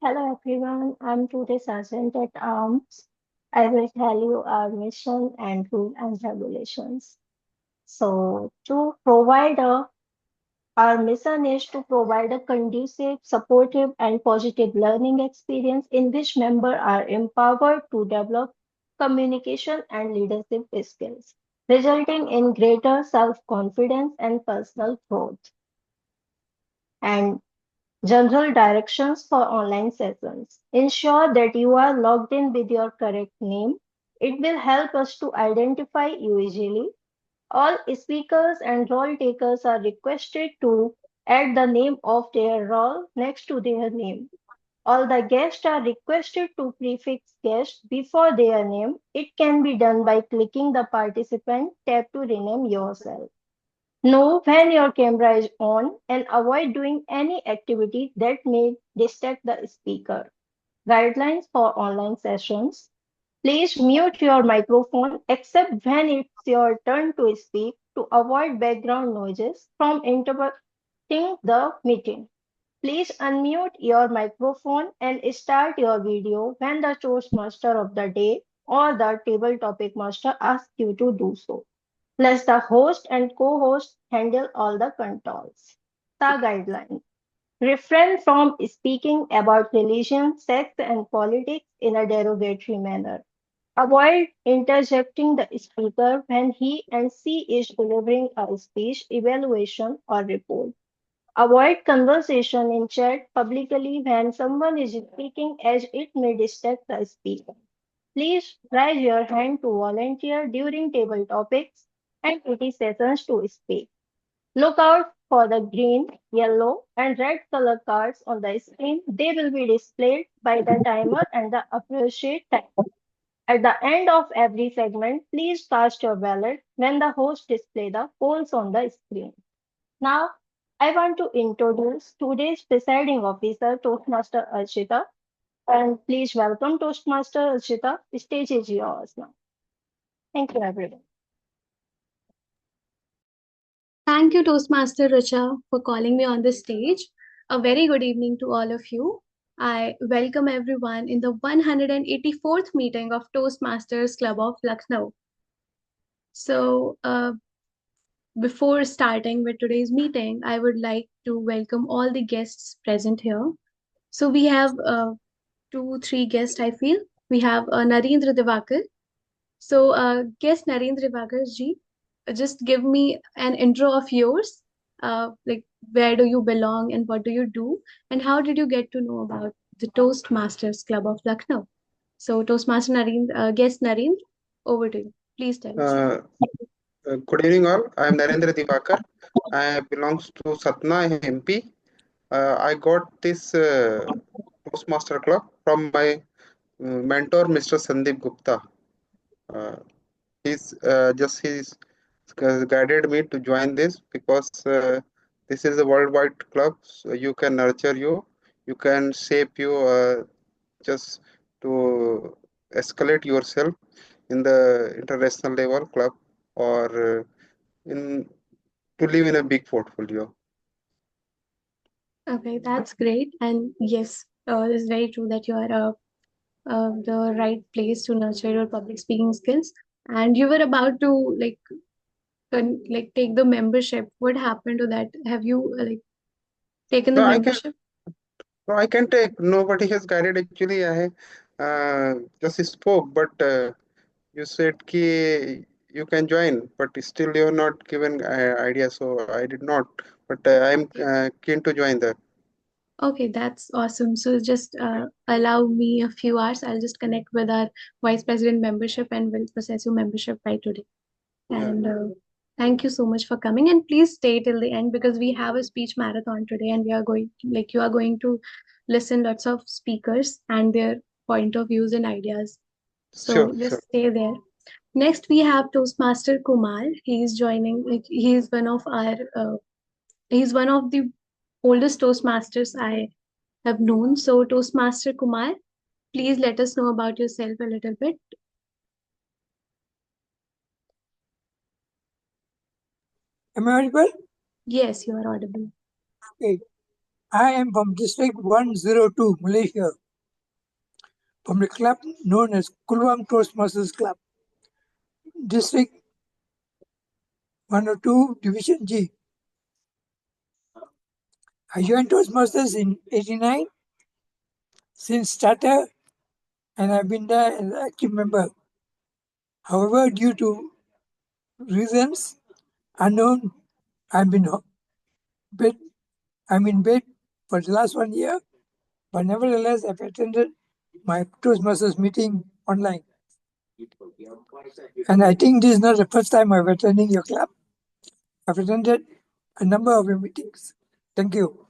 Hello everyone, I'm today Sergeant at Arms. I will tell you our mission and rule and regulations. Our mission is to provide a conducive, supportive, and positive learning experience in which members are empowered to develop communication and leadership skills, resulting in greater self-confidence and personal growth. And general directions for online sessions. Ensure that you are logged in with your correct name. It will help us to identify you easily. All speakers and role takers are requested to add the name of their role next to their name. All the guests are requested to prefix guest before their name. It can be done by clicking the participant tab to rename yourself. Know when your camera is on and avoid doing any activity that may distract the speaker. Guidelines for online sessions. Please mute your microphone except when it's your turn to speak to avoid background noises from interrupting the meeting. Please unmute your microphone and start your video when the Toastmaster of the day or the table topic master asks you to do so. Plus, the host and co-host handle all the controls. The guidelines. Refrain from speaking about religion, sex, and politics in a derogatory manner. Avoid interjecting the speaker when he and she is delivering a speech, evaluation, or report. Avoid conversation in chat publicly when someone is speaking as it may distract the speaker. Please raise your hand to volunteer during table topics and PT sessions to speak. Look out for the green, yellow, and red color cards on the screen. They will be displayed by the timer and the appropriate time. At the end of every segment, please cast your ballot when the host display the polls on the screen. Now, I want to introduce today's presiding officer, Toastmaster Archita. And please welcome Toastmaster Archita. Stage is yours now. Thank you, everyone. Thank you, Toastmaster Richa, for calling me on the stage. A very good evening to all of you. I welcome everyone in the 184th meeting of Toastmasters Club of Lucknow. So, before starting with today's meeting, I would like to welcome all the guests present here. So, we have two, three guests, I feel. We have Narendra Divakar. So, guest Narendra Divakar ji, just give me an intro of yours. Like, where do you belong and what do you do? And how did you get to know about the Toastmasters Club of Lucknow? So, Toastmaster Narendra, guest Narendra, over to you. Please tell us. Uh, Good evening, all. I am Narendra Divakar. I belongs to Satna MP. I got this Toastmaster Club from my mentor, Mr. Sandeep Gupta. Uh, he's guided me to join this because this is a worldwide club. So you can nurture you can shape you just to escalate yourself in the international level club or in to live in a big portfolio. Okay, that's great. And yes, it's very true that you are the right place to nurture your public speaking skills. And you were about to like take the membership. What happened to that? Have you taken the No, I can membership? no, I can take. Nobody has guided actually. I just spoke, but you said ki you can join, but still you are not given idea. So I did not. But I'm keen to join that. Okay, that's awesome. So just allow me a few hours. I'll just connect with our vice president membership and will process your membership by today. Yeah, And thank you so much for coming. And please stay till the end because we have a speech marathon today, and we are going like you are going to listen lots of speakers and their point of views and ideas. So sure, sure. just stay there. Next, we have Toastmaster Kumar. He is joining. Like he is one of our. He's one of the oldest Toastmasters I have known. So, Toastmaster Kumar, please let us know about yourself a little bit. Am I audible? Yes, you are audible. Okay. I am from District 102, Malaysia, from the club known as Kulwang Toastmasters Club, District 102, Division G. I joined Toastmasters in 89 since starter, and I've been there as an active member. However, due to reasons unknown, I'm in bed for the last 1 year, but nevertheless, I've attended my Toastmasters meeting online. And I think this is not the first time I've attended your club. I've attended a number of your meetings. Thank you.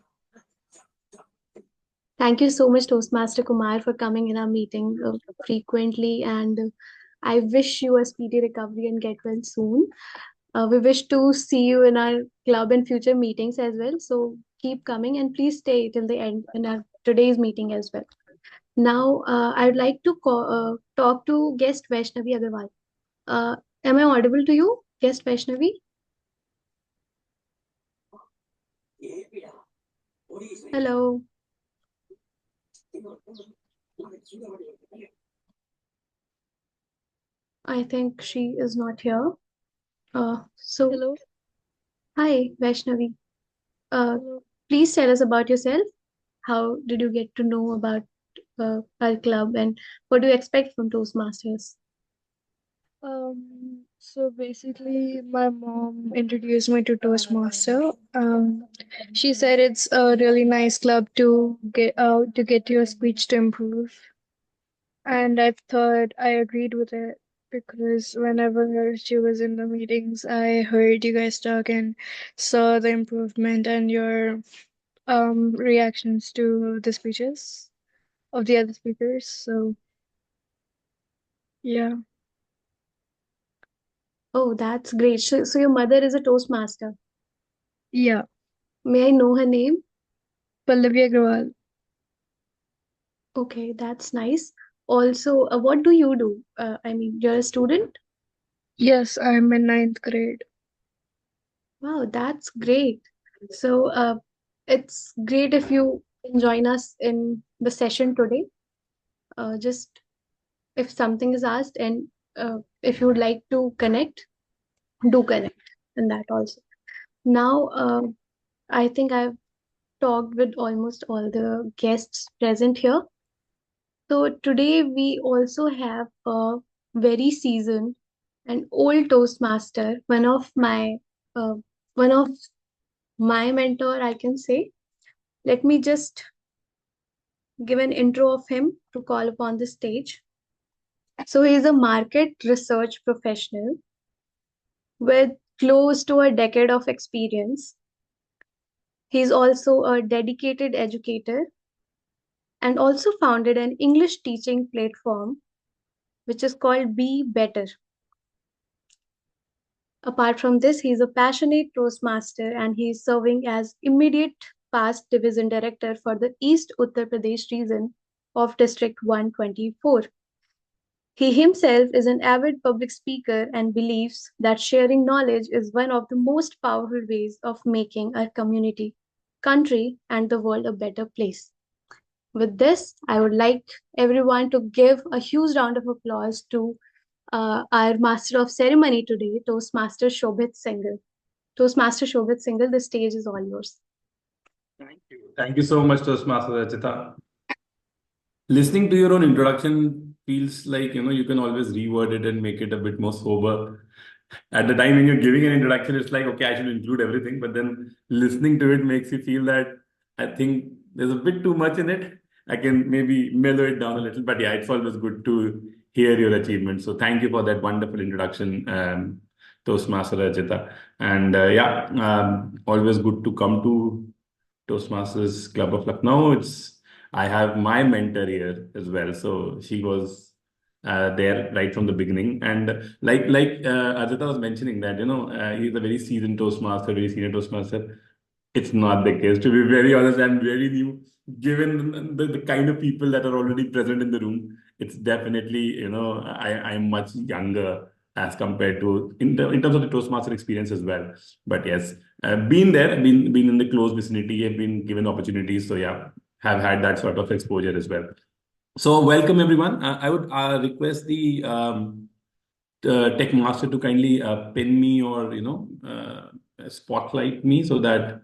Thank you so much, Toastmaster Kumar, for coming in our meeting frequently, and I wish you a speedy recovery and get well soon. We wish to see you in our club and future meetings as well. So keep coming and please stay till the end in our today's meeting as well. Now, I would like to talk to guest Vaishnavi Agarwal. Am I audible to you, guest Vaishnavi? Hello. I think she is not here. So Hello. hi, Vaishnavi. Hello. Please tell us about yourself. How did you get to know about our club and what do you expect from Toastmasters? So basically, my mom introduced me to Toastmaster. She said it's a really nice club to get your speech to improve, and I thought I agreed with it because whenever she was in the meetings, I heard you guys talk and saw the improvement and your reactions to the speeches of the other speakers. So yeah. Oh, that's great. So your mother is a Toastmaster. Yeah. May I know her name? Pallavi Agrawal. Okay, that's nice. Also, what do you do? I mean, you're a student? Yes, I'm in ninth grade. Wow, that's great. So, it's great if you can join us in the session today. Just if something is asked and if you would like to connect, do connect in that also. Now, I think I've talked with almost all the guests present here. So today we also have a very seasoned and old Toastmaster, uh, one of my mentor, I can say. Let me just give an intro of him to call upon the stage. So he is a market research professional with close to a decade of experience. He is also a dedicated educator and also founded an English teaching platform which is called Be Better. Apart from this, he is a passionate Toastmaster and he is serving as immediate past division director for the East Uttar Pradesh region of District 124. He himself is an avid public speaker and believes that sharing knowledge is one of the most powerful ways of making our community, country, and the world a better place. With this, I would like everyone to give a huge round of applause to our Master of Ceremony today, Toastmaster Shobhit Singhal. Toastmaster Shobhit Singhal, the stage is all yours. Thank you. Thank you so much, Toastmaster Rachita. Listening to your own introduction feels like, you can always reword it and make it a bit more sober. At the time when you're giving an introduction, it's like, okay, I should include everything. But then listening to it makes you feel that I think there's a bit too much in it. I can maybe mellow it down a little. But yeah, it's always good to hear your achievements. So thank you for that wonderful introduction, Toastmaster Rachita. And always good to come to Toastmasters Club of Lucknow. I have my mentor here as well, so she was there right from the beginning. And Ajita was mentioning that he's a very seasoned Toastmaster, very senior Toastmaster. It's not the case. To be very honest, I'm very new. Given the kind of people that are already present in the room, it's definitely I'm much younger as compared to in terms of the Toastmaster experience as well. But yes, been there, been in the close vicinity, have been given opportunities. So yeah, have had that sort of exposure as well. So welcome everyone. I would request the tech master to kindly pin me or spotlight me so that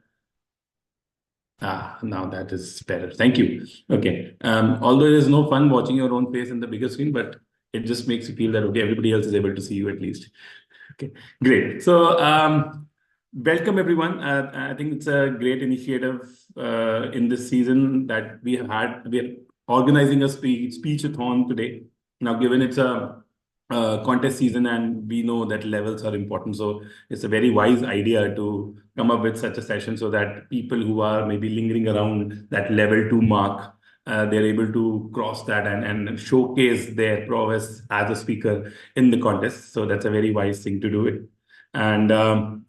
now that is better. Thank you. Okay. Although it is no fun watching your own face in the bigger screen, but it just makes you feel that okay, everybody else is able to see you at least. Okay, great. So welcome everyone. I think it's a great initiative in this season that we have had. We are organizing a speech-a-thon today. Now, given it's a contest season and we know that levels are important, so it's a very wise idea to come up with such a session so that people who are maybe lingering around that level 2 mark, they're able to cross that and showcase their prowess as a speaker in the contest. So that's a very wise thing to do it. And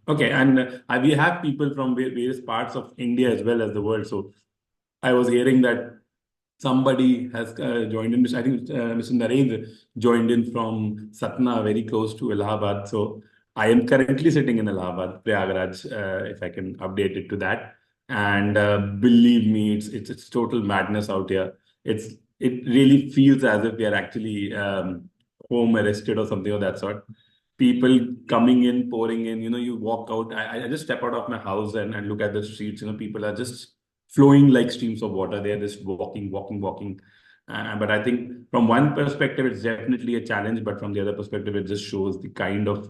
okay, and we have people from various parts of India as well as the world. So I was hearing that somebody has joined in. I think Mr. Narendra joined in from Satna, very close to Allahabad. So I am currently sitting in Allahabad, Prayagraj, if I can update it to that. And believe me, it's total madness out here. It really feels as if we are actually home arrested or something of that sort. People coming in, pouring in. You walk out. I just step out of my house and look at the streets. People are just flowing like streams of water. They're just walking. But I think from one perspective, it's definitely a challenge. But from the other perspective, it just shows the kind of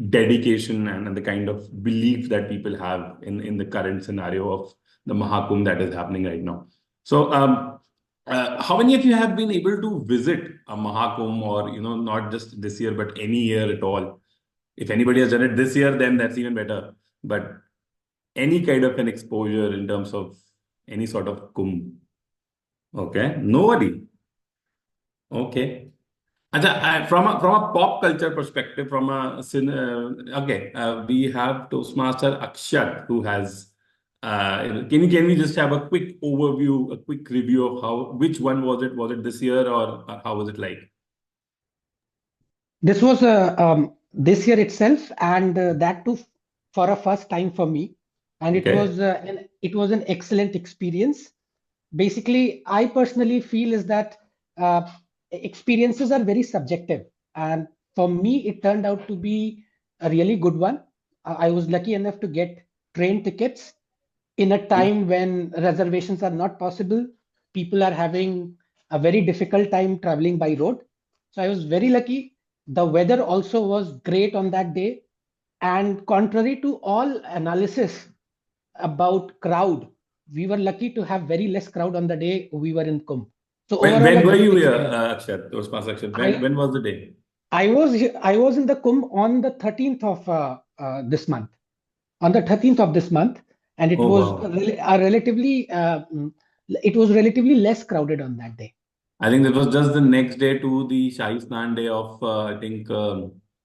dedication and the kind of belief that people have in the current scenario of the Mahakumbh that is happening right now. So how many of you have been able to visit a Mahakumbh or, not just this year, but any year at all? If anybody has done it this year, then that's even better. But any kind of an exposure in terms of any sort of Kumbh? Okay, nobody. Okay. From a pop culture perspective, we have Toastmaster Akshat who has. Can we just have a quick overview, a quick review of which one was it? Was it this year or how was it like? This was this year itself, and that too for a first time for me, and it was an excellent experience. Basically, I personally feel is that experiences are very subjective, and for me, it turned out to be a really good one. I was lucky enough to get train tickets in a time when reservations are not possible. People are having a very difficult time traveling by road. So I was very lucky. The weather also was great on that day. And contrary to all analysis about crowd, we were lucky to have very less crowd on the day we were in Kumbh. So when were you here, Akshat? When was the day? I was in the Kumbh on the 13th of this month. On the 13th of this month, and it was relatively less crowded on that day. I think it was just the next day to the Shahi Snan day of I think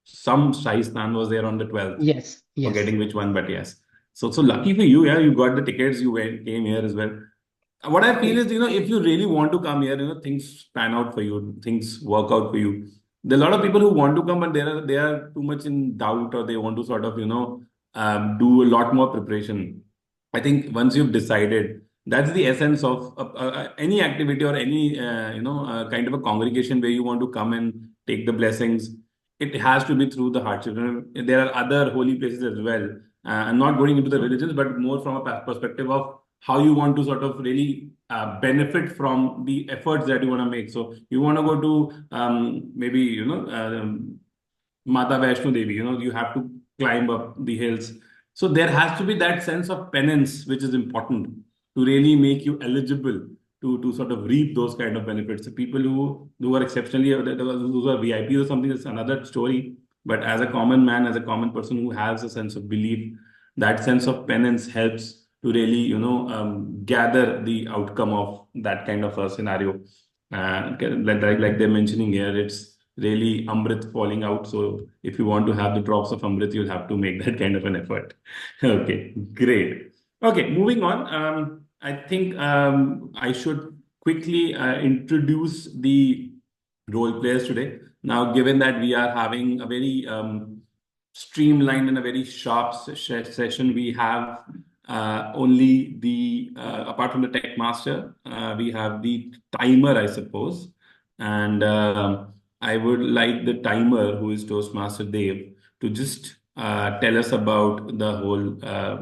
some Shahi Snan was there on the 12th. Yes. Forgetting which one, but yes. So lucky for you, yeah, you got the tickets, came here as well. What I feel is, if you really want to come here, things pan out for you, things work out for you. There are a lot of people who want to come, but they are too much in doubt, or they want to sort of, do a lot more preparation. I think once you've decided, that's the essence of any activity or any, kind of a congregation where you want to come and take the blessings. It has to be through the hardship. There are other holy places as well. I'm not going into the religions, but more from a perspective of how you want to sort of really benefit from the efforts that you want to make. So you want to go to maybe, Mata Vaishno Devi, you have to climb up the hills. So there has to be that sense of penance, which is important to really make you eligible to sort of reap those kind of benefits. The people who are exceptionally, who are VIPs or something, is another story. But as a common man, as a common person who has a sense of belief, that sense of penance helps to really, gather the outcome of that kind of a scenario. Like they're mentioning here, it's really Amrit falling out. So if you want to have the drops of Amrit, you'll have to make that kind of an effort. Okay, great. Okay, moving on. I think I should quickly introduce the role players today. Now, given that we are having a very streamlined and a very sharp session, we have only the, apart from the tech master, we have the timer, I suppose. And I would like the timer, who is Toastmaster Dave, to just tell us about the whole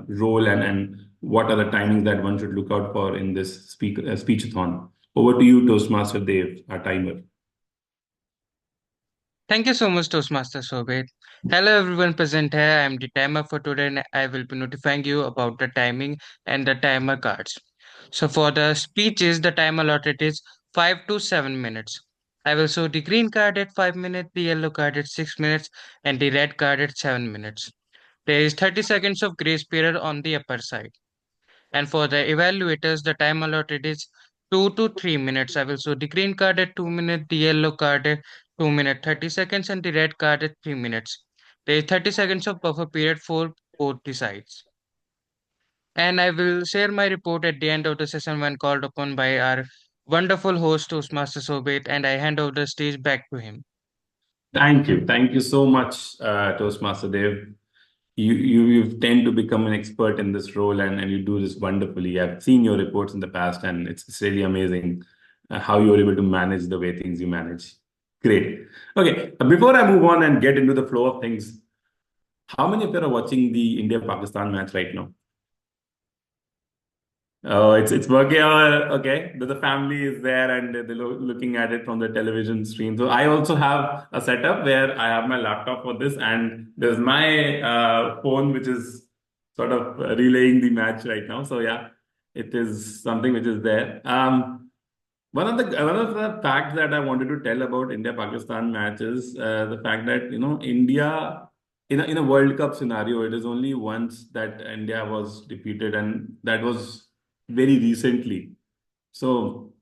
role and what are the timings that one should look out for in this speechathon. Over to you, Toastmaster Dave, our timer. Thank you so much, Toastmaster Sobit. Hello, everyone present here. I am the timer for today, and I will be notifying you about the timing and the timer cards. So, for the speeches, the time allotted is 5 to 7 minutes. I will show the green card at 5 minutes, the yellow card at 6 minutes, and the red card at 7 minutes. There is 30 seconds of grace period on the upper side. And for the evaluators, the time allotted is 2 to 3 minutes. I will show the green card at 2 minutes, the yellow card at 2 minutes 30 seconds, and the red card at 3 minutes. There is 30 seconds of buffer period for both the sides. And I will share my report at the end of the session when called upon by our wonderful host, Toastmaster Sobit, and I hand over the stage back to him. Thank you. Thank you so much, Toastmaster Dave. You tend to become an expert in this role, and you do this wonderfully. I've seen your reports in the past, and it's really amazing how you're able to manage the way things you manage. Great. Okay, before I move on and get into the flow of things, how many of you are watching the India-Pakistan match right now? Oh, it's working. Okay. The family is there and they're looking at it from the television screen. So I also have a setup where I have my laptop for this, and there's my phone, which is sort of relaying the match right now. So yeah, it is something which is there. One of the facts that I wanted to tell about India-Pakistan match is the fact that India in a World Cup scenario, it is only once that India was defeated, and that was very recently. So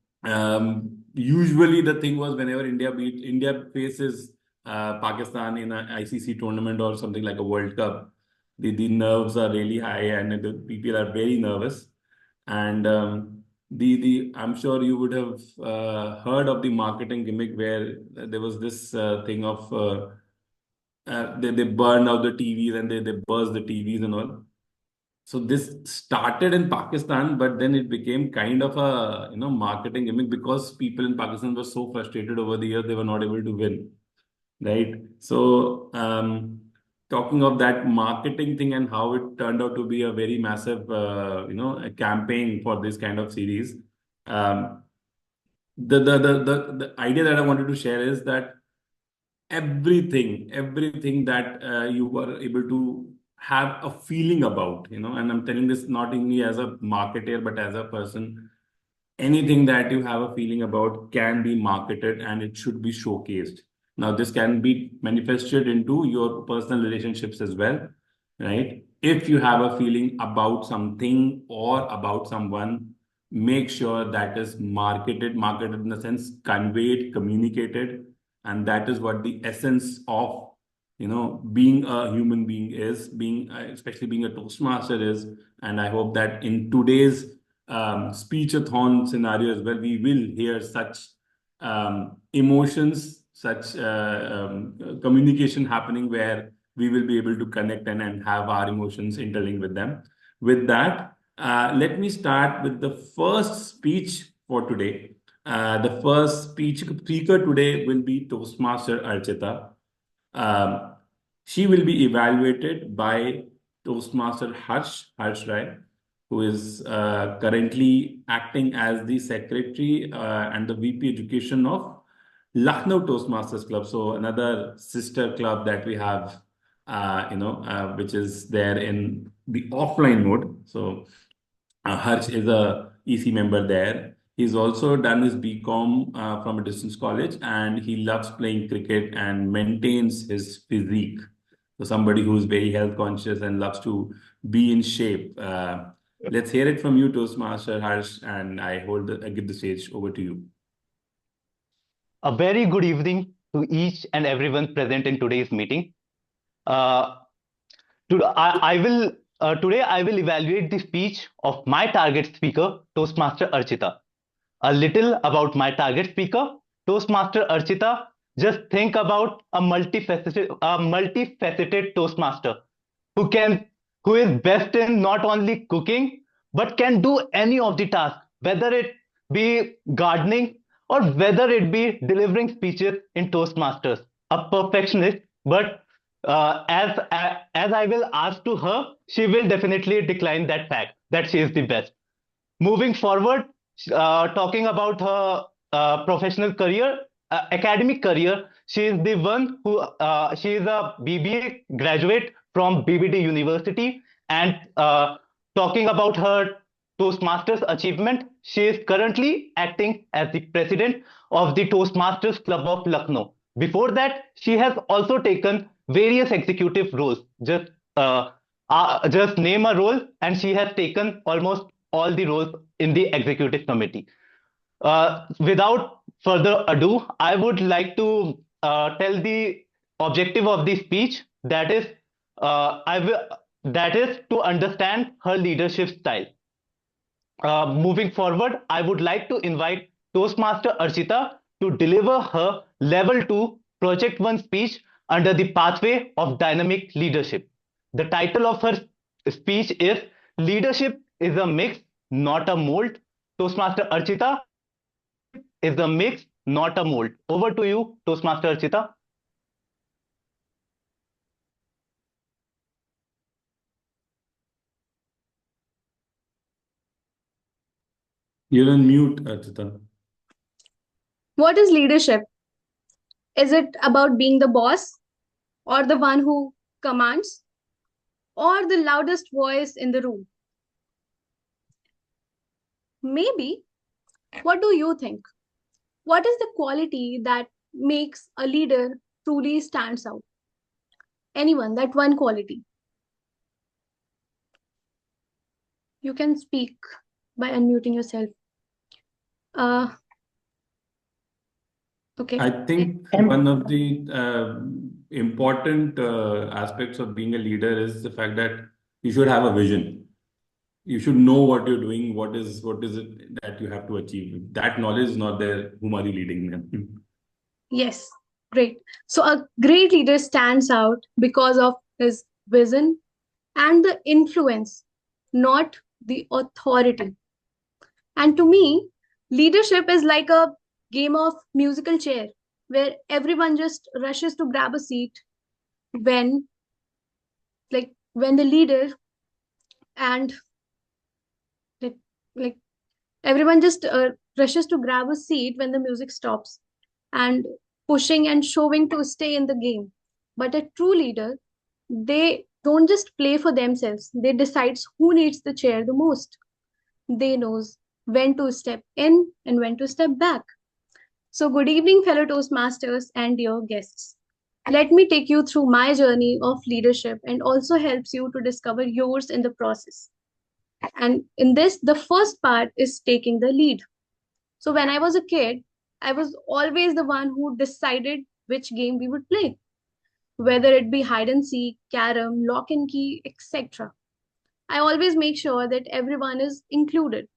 usually the thing was, whenever India faces Pakistan in an ICC tournament or something like a World Cup, the nerves are really high and the people are very nervous. And I'm sure you would have heard of the marketing gimmick where there was this thing of they burned out the TVs and they burst the TVs and all. So this started in Pakistan, but then it became kind of a marketing gimmick because people in Pakistan were so frustrated over the years they were not able to win, right? So talking of that marketing thing and how it turned out to be a very massive a campaign for this kind of series. The idea that I wanted to share is that everything that you were able to have a feeling about, and I'm telling this not only as a marketer, but as a person, anything that you have a feeling about can be marketed and it should be showcased. Now, this can be manifested into your personal relationships as well, right? If you have a feeling about something or about someone, make sure that is marketed in the sense conveyed, communicated, and that is what the essence of being a human being is, especially being a Toastmaster is. And I hope that in today's speechathon scenario as well, we will hear such emotions, such communication happening where we will be able to connect and have our emotions interlinked with them. With that, let me start with the first speech for today. The first speaker today will be Toastmaster Archita. She will be evaluated by Toastmaster Harsh Rai, who is currently acting as the secretary and the VP Education of Lucknow Toastmasters Club. So another sister club that we have, which is there in the offline mode. So Harsh is a EC member there. He's also done his BCom from a distance college, and he loves playing cricket and maintains his physique. So somebody who's very health conscious and loves to be in shape. Let's hear it from you, Toastmaster Harsh, and I give the stage over to you. A very good evening to each and everyone present in today's meeting. Today I will evaluate the speech of my target speaker, Toastmaster Archita. A little about my target speaker. Toastmaster Archita Just think about a multifaceted Toastmaster who can who is best in not only cooking but can do any of the tasks, whether it be gardening or whether it be delivering speeches in Toastmasters. A perfectionist, but as I will ask to her, she will definitely decline that fact that she is the best. Moving forward, talking about her professional career, academic career, she is the one who she is a BBA graduate from BBD University, and talking about her Toastmasters achievement, she is currently acting as the president of the Toastmasters Club of Lucknow. Before that, she has also taken various executive roles. Just name a role, and she has taken almost all the roles in the executive committee. Without further ado, I would like to tell the objective of the speech. That is to understand her leadership style. Moving forward, I would like to invite Toastmaster Archita to deliver her Level 2 Project 1 speech under the pathway of dynamic leadership. The title of her speech is Leadership is a Mix, Not a Mold. Toastmaster Archita is a mix, not a mold. Over to you, Toastmaster Archita. You're on mute, Archita. What is leadership? Is it about being the boss, or the one who commands, or the loudest voice in the room? Maybe. What do you think? What is the quality that makes a leader truly stands out? Anyone, that one quality. You can speak by unmuting yourself. Okay. I think one of the important aspects of being a leader is the fact that you should have a vision. You should know what you're doing, what is it that you have to achieve. If that knowledge is not there, whom are you leading them? Yes, great. So a great leader stands out because of his vision and the influence, not the authority. And to me, leadership is like a game of musical chair where everyone just rushes to grab a seat when the leader and like everyone just rushes to grab a seat when the music stops and pushing and shoving to stay in the game. But a true leader, they don't just play for themselves. They decides who needs the chair the most. They knows when to step in and when to step back. So good evening, fellow Toastmasters and dear guests. Let me take you through my journey of leadership and also helps you to discover yours in the process. And in this, the first part is taking the lead. So when I was a kid, I was always the one who decided which game we would play, whether it be hide and seek, carom, lock and key, etc. I always make sure that everyone is included.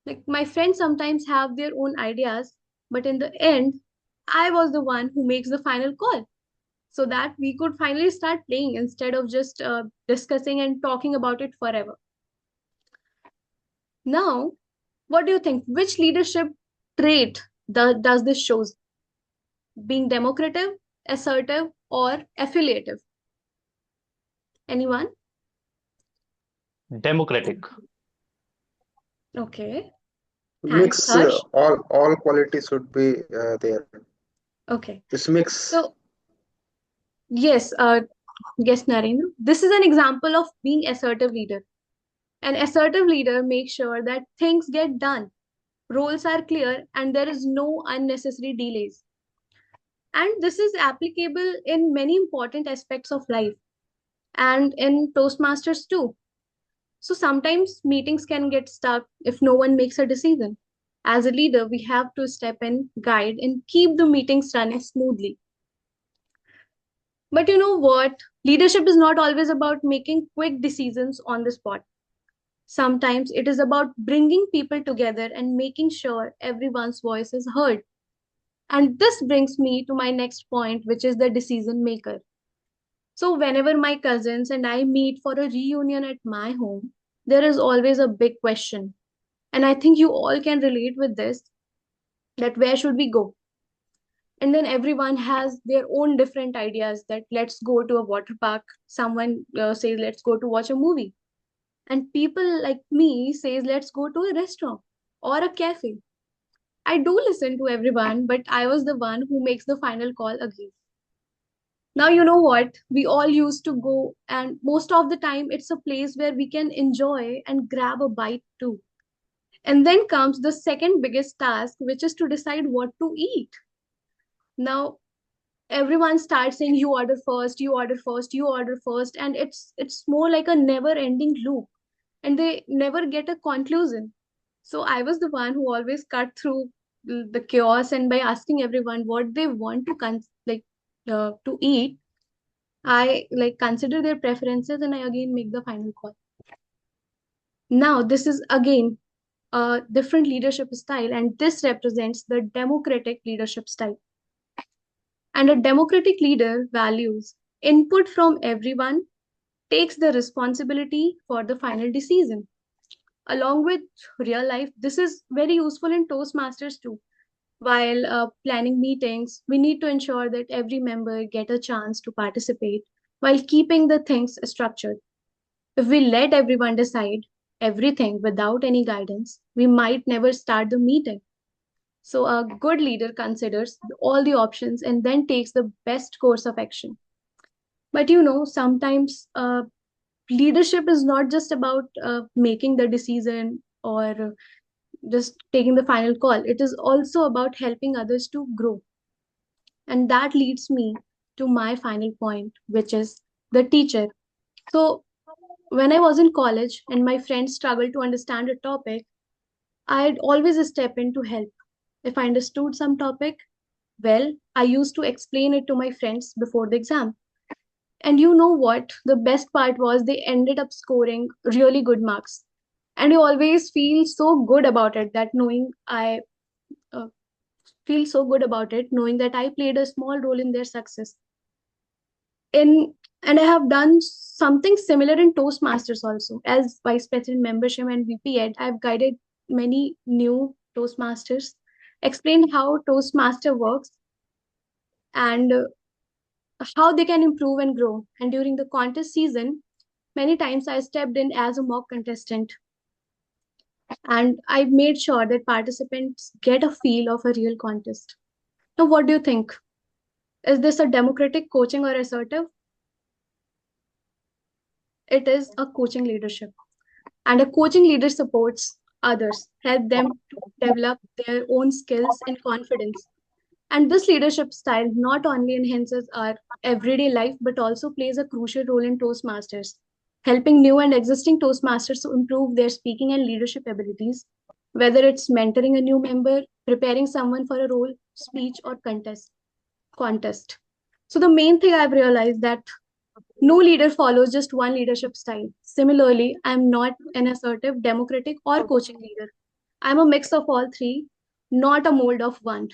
Like my friends sometimes have their own ideas, but in the end, I was the one who makes the final call so that we could finally start playing instead of just discussing and talking about it forever. Now, what do you think? Which leadership trait does this shows? Being democratic, assertive, or affiliative? Anyone? Democratic. Okay. Mix, Thanks, Harsh. all qualities should be there. Okay. This mix. So, yes, Narendra, this is an example of being assertive leader. An assertive leader makes sure that things get done, roles are clear, and there is no unnecessary delays. And this is applicable in many important aspects of life and in Toastmasters too. So sometimes meetings can get stuck if no one makes a decision. As a leader, we have to step in, guide, and keep the meetings running smoothly. But you know what? Leadership is not always about making quick decisions on the spot. Sometimes it is about bringing people together and making sure everyone's voice is heard. And this brings me to my next point, which is the decision maker. So, whenever my cousins and I meet for a reunion at my home, there is always a big question. And I think you all can relate with this, that where should we go? And then everyone has their own different ideas, that let's go to a water park. Someone says, let's go to watch a movie. And people like me says, let's go to a restaurant or a cafe. I do listen to everyone, but I was the one who makes the final call again. Now, you know what? We all used to go, and most of the time, it's a place where we can enjoy and grab a bite too. And then comes the second biggest task, which is to decide what to eat. Now, everyone starts saying, you order first, you order first, you order first, and it's more like a never-ending loop, and they never get a conclusion. So I was the one who always cut through the chaos, and by asking everyone what they want to to eat, I like consider their preferences and I again make the final call. Now, this is again a different leadership style, and this represents the democratic leadership style. And a democratic leader values input from everyone, takes the responsibility for the final decision. Along with real life, this is very useful in Toastmasters too. While planning meetings, we need to ensure that every member get a chance to participate while keeping the things structured. If we let everyone decide everything without any guidance, we might never start the meeting. So a good leader considers all the options and then takes the best course of action. But sometimes leadership is not just about making the decision or just taking the final call. It is also about helping others to grow. And that leads me to my final point, which is the teacher. So, when I was in college and my friends struggled to understand a topic, I'd always step in to help. If I understood some topic, well, I used to explain it to my friends before the exam. And you know what? The best part was they ended up scoring really good marks. And you always feel so good about it, that knowing I uh, feel so good about it, knowing that I played a small role in their success. And I have done something similar in Toastmasters also. As Vice President Membership and VP Ed, I've guided many new Toastmasters, explained how Toastmaster works and how they can improve and grow. And during the contest season, many times I stepped in as a mock contestant, and I made sure that participants get a feel of a real contest. Now, what do you think? Is this a democratic coaching or assertive? It is a coaching leadership. And a coaching leader supports others, help them to develop their own skills and confidence. And this leadership style not only enhances our everyday life, but also plays a crucial role in Toastmasters, helping new and existing Toastmasters to improve their speaking and leadership abilities, whether it's mentoring a new member, preparing someone for a role, speech, or contest. So the main thing I've realized that no leader follows just one leadership style. Similarly, I'm not an assertive, democratic, or coaching leader. I'm a mix of all three, not a mold of one.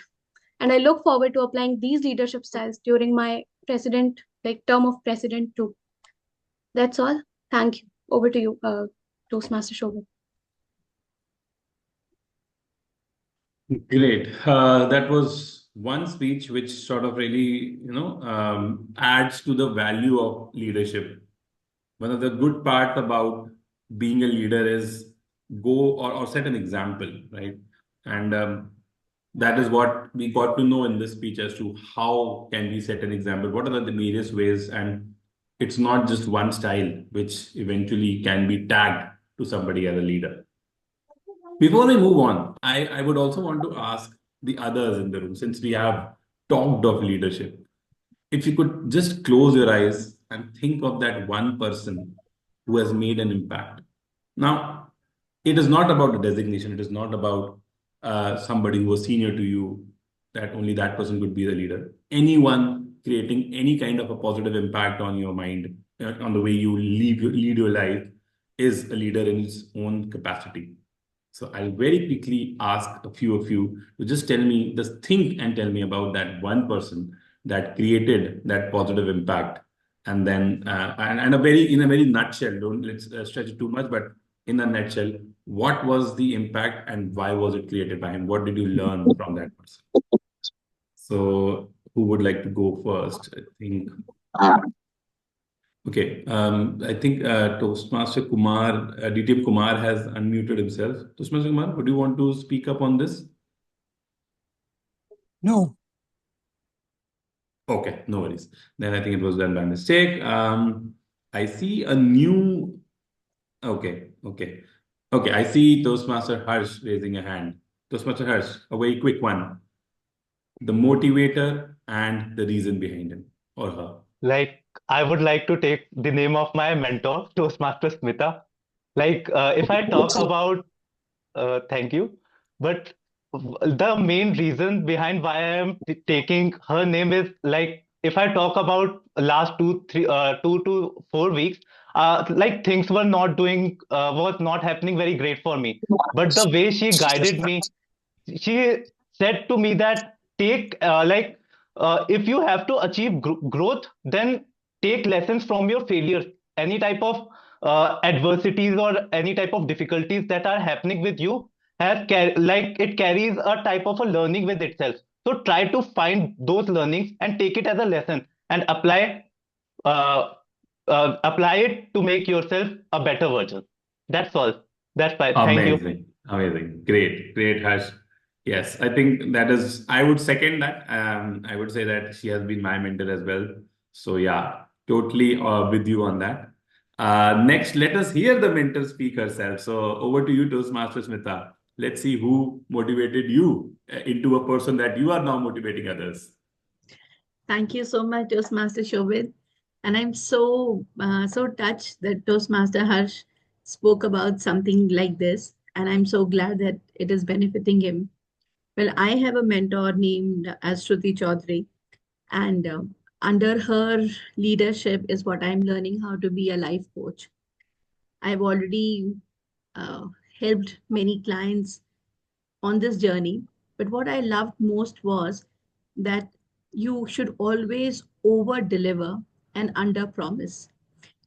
And I look forward to applying these leadership styles during my term of president too. That's all. Thank you. Over to you, Toastmaster Shobhit. Great. That was one speech which sort of really, adds to the value of leadership. One of the good parts about being a leader is go or set an example, right? And that is what we got to know in this speech as to how can we set an example, what are the various ways, and it's not just one style which eventually can be tagged to somebody as a leader. Before we move on, I would also want to ask the others in the room, since we have talked of leadership, if you could just close your eyes and think of that one person who has made an impact. Now, it is not about the designation. It is not about somebody who was senior to you, that only that person could be the leader. Anyone creating any kind of a positive impact on your mind, on the way you lead your life, is a leader in its own capacity. So I'll very quickly ask a few of you to just think and tell me about that one person that created that positive impact. And then, and in a very nutshell, don't let's stretch it too much, but in a nutshell, what was the impact and why was it created by him? What did you learn from that person? So who would like to go first? I think. Okay, I think Toastmaster Kumar, DTM Kumar has unmuted himself. Toastmaster Kumar, would you want to speak up on this? No. Okay, no worries. Then I think it was done by mistake. I see a new. Okay. I see Toastmaster Harsh raising a hand. Toastmaster Harsh, a very quick one. The motivator and the reason behind him or her. Like, I would like to take the name of my mentor, Toastmaster Smita. Like, if I talk about, thank you, but the main reason behind why I am taking her name is like, if I talk about last 2 to 4 weeks, like things were was not happening very great for me. But the way she guided me, she said to me that if you have to achieve growth, then take lessons from your failures. Any type of adversities or any type of difficulties that are happening with you like it carries a type of a learning with itself. So try to find those learnings and take it as a lesson and uh, apply it to make yourself a better version. That's all. That's why. Thank you. Amazing. Great, Harsh. Yes, I think I would second that. I would say that she has been my mentor as well. So yeah, totally with you on that. Next, let us hear the mentor speak herself. So over to you, Toastmaster Smita. Let's see who motivated you into a person that you are now motivating others. Thank you so much, Toastmaster Shobit. And I'm so touched that Toastmaster Harsh spoke about something like this. And I'm so glad that it is benefiting him. Well, I have a mentor named as Shruti Chaudhary. And under her leadership is what I'm learning how to be a life coach. I've already uh, helped many clients on this journey. But what I loved most was that you should always over deliver and under promise.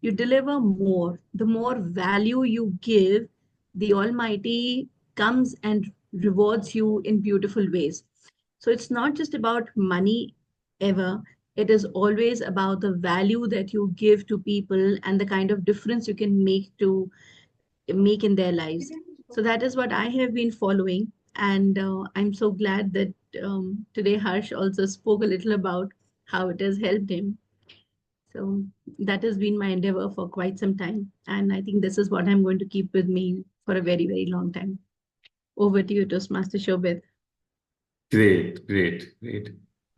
You deliver more. The more value you give, the Almighty comes and rewards you in beautiful ways. So it's not just about money ever. It is always about the value that you give to people and the kind of difference you can make in their lives. So that is what I have been following. And I'm so glad that today Harsh also spoke a little about how it has helped him. So that has been my endeavor for quite some time. And I think this is what I'm going to keep with me for a very, very long time. Over to you, Toastmaster Shobit. Great.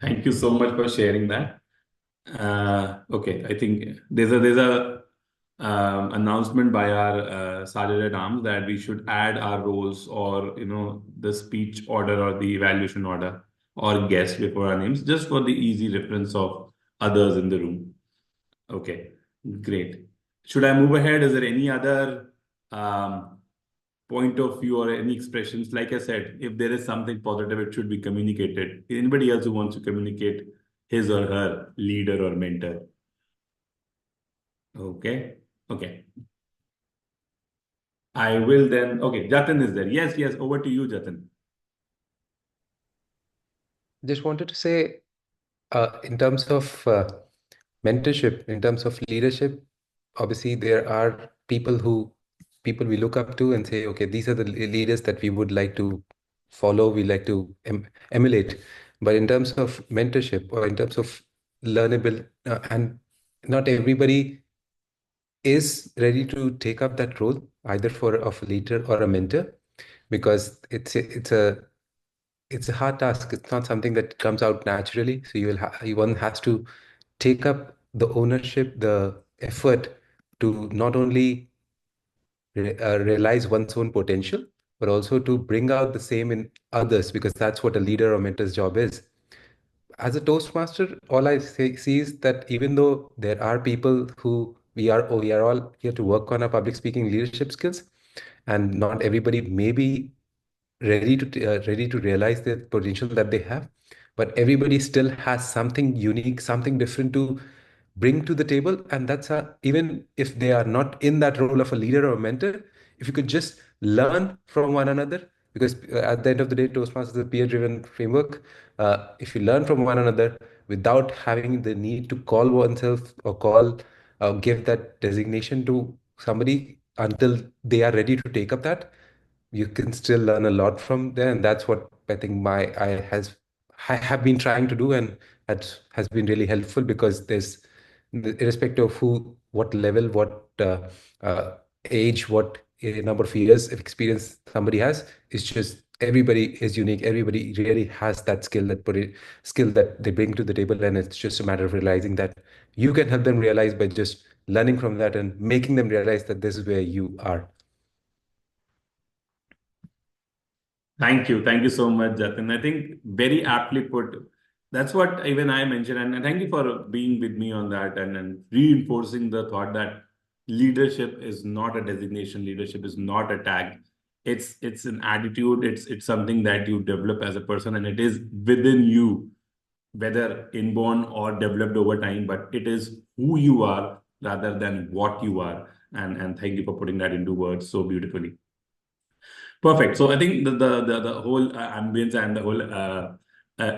Thank you so much for sharing that. Okay, I think there's a announcement by our Sergeant at Arms that we should add our roles or the speech order or the evaluation order or guest before our names, just for the easy reference of others in the room. Okay, great. Should I move ahead? Is there any other point of view or any expressions? Like I said, if there is something positive, it should be communicated. Anybody else who wants to communicate his or her leader or mentor? Okay. I will then. Okay, Jatin is there. Yes. Over to you, Jatin. Just wanted to say, in terms of mentorship, in terms of leadership, obviously there are people we look up to and say, okay, these are the leaders that we would like to follow, we like to emulate. But in terms of mentorship or in terms of learnable, and not everybody is ready to take up that role, either for a leader or a mentor, because it's a hard task. It's not something that comes out naturally. So one has to take up the ownership, the effort to not only realize one's own potential, but also to bring out the same in others, because that's what a leader or mentor's job is. As a Toastmaster, all I see is that even though there are people who we are all here to work on our public speaking leadership skills, and not everybody may be ready to realize the potential that they have, but everybody still has something unique, something different to bring to the table. And that's even if they are not in that role of a leader or a mentor, if you could just learn from one another, because at the end of the day, Toastmasters is a peer-driven framework. If you learn from one another without having the need to call oneself or give that designation to somebody until they are ready to take up that, you can still learn a lot from there. And that's what I think I have been trying to do, and that has been really helpful, because there's, irrespective of what level, what age, what number of years of experience somebody has, it's just everybody is unique. Everybody really has that skill that they bring to the table, and it's just a matter of realizing that you can help them realize by just learning from that and making them realize that this is where you are. Thank you. Thank you so much, Jatin. I think very aptly put. That's what even I mentioned. And thank you for being with me on that, and reinforcing the thought that leadership is not a designation, leadership is not a tag. It's an attitude, it's something that you develop as a person, and it is within you, whether inborn or developed over time, but it is who you are rather than what you are. And thank you for putting that into words so beautifully. Perfect. So I think the whole ambience and the whole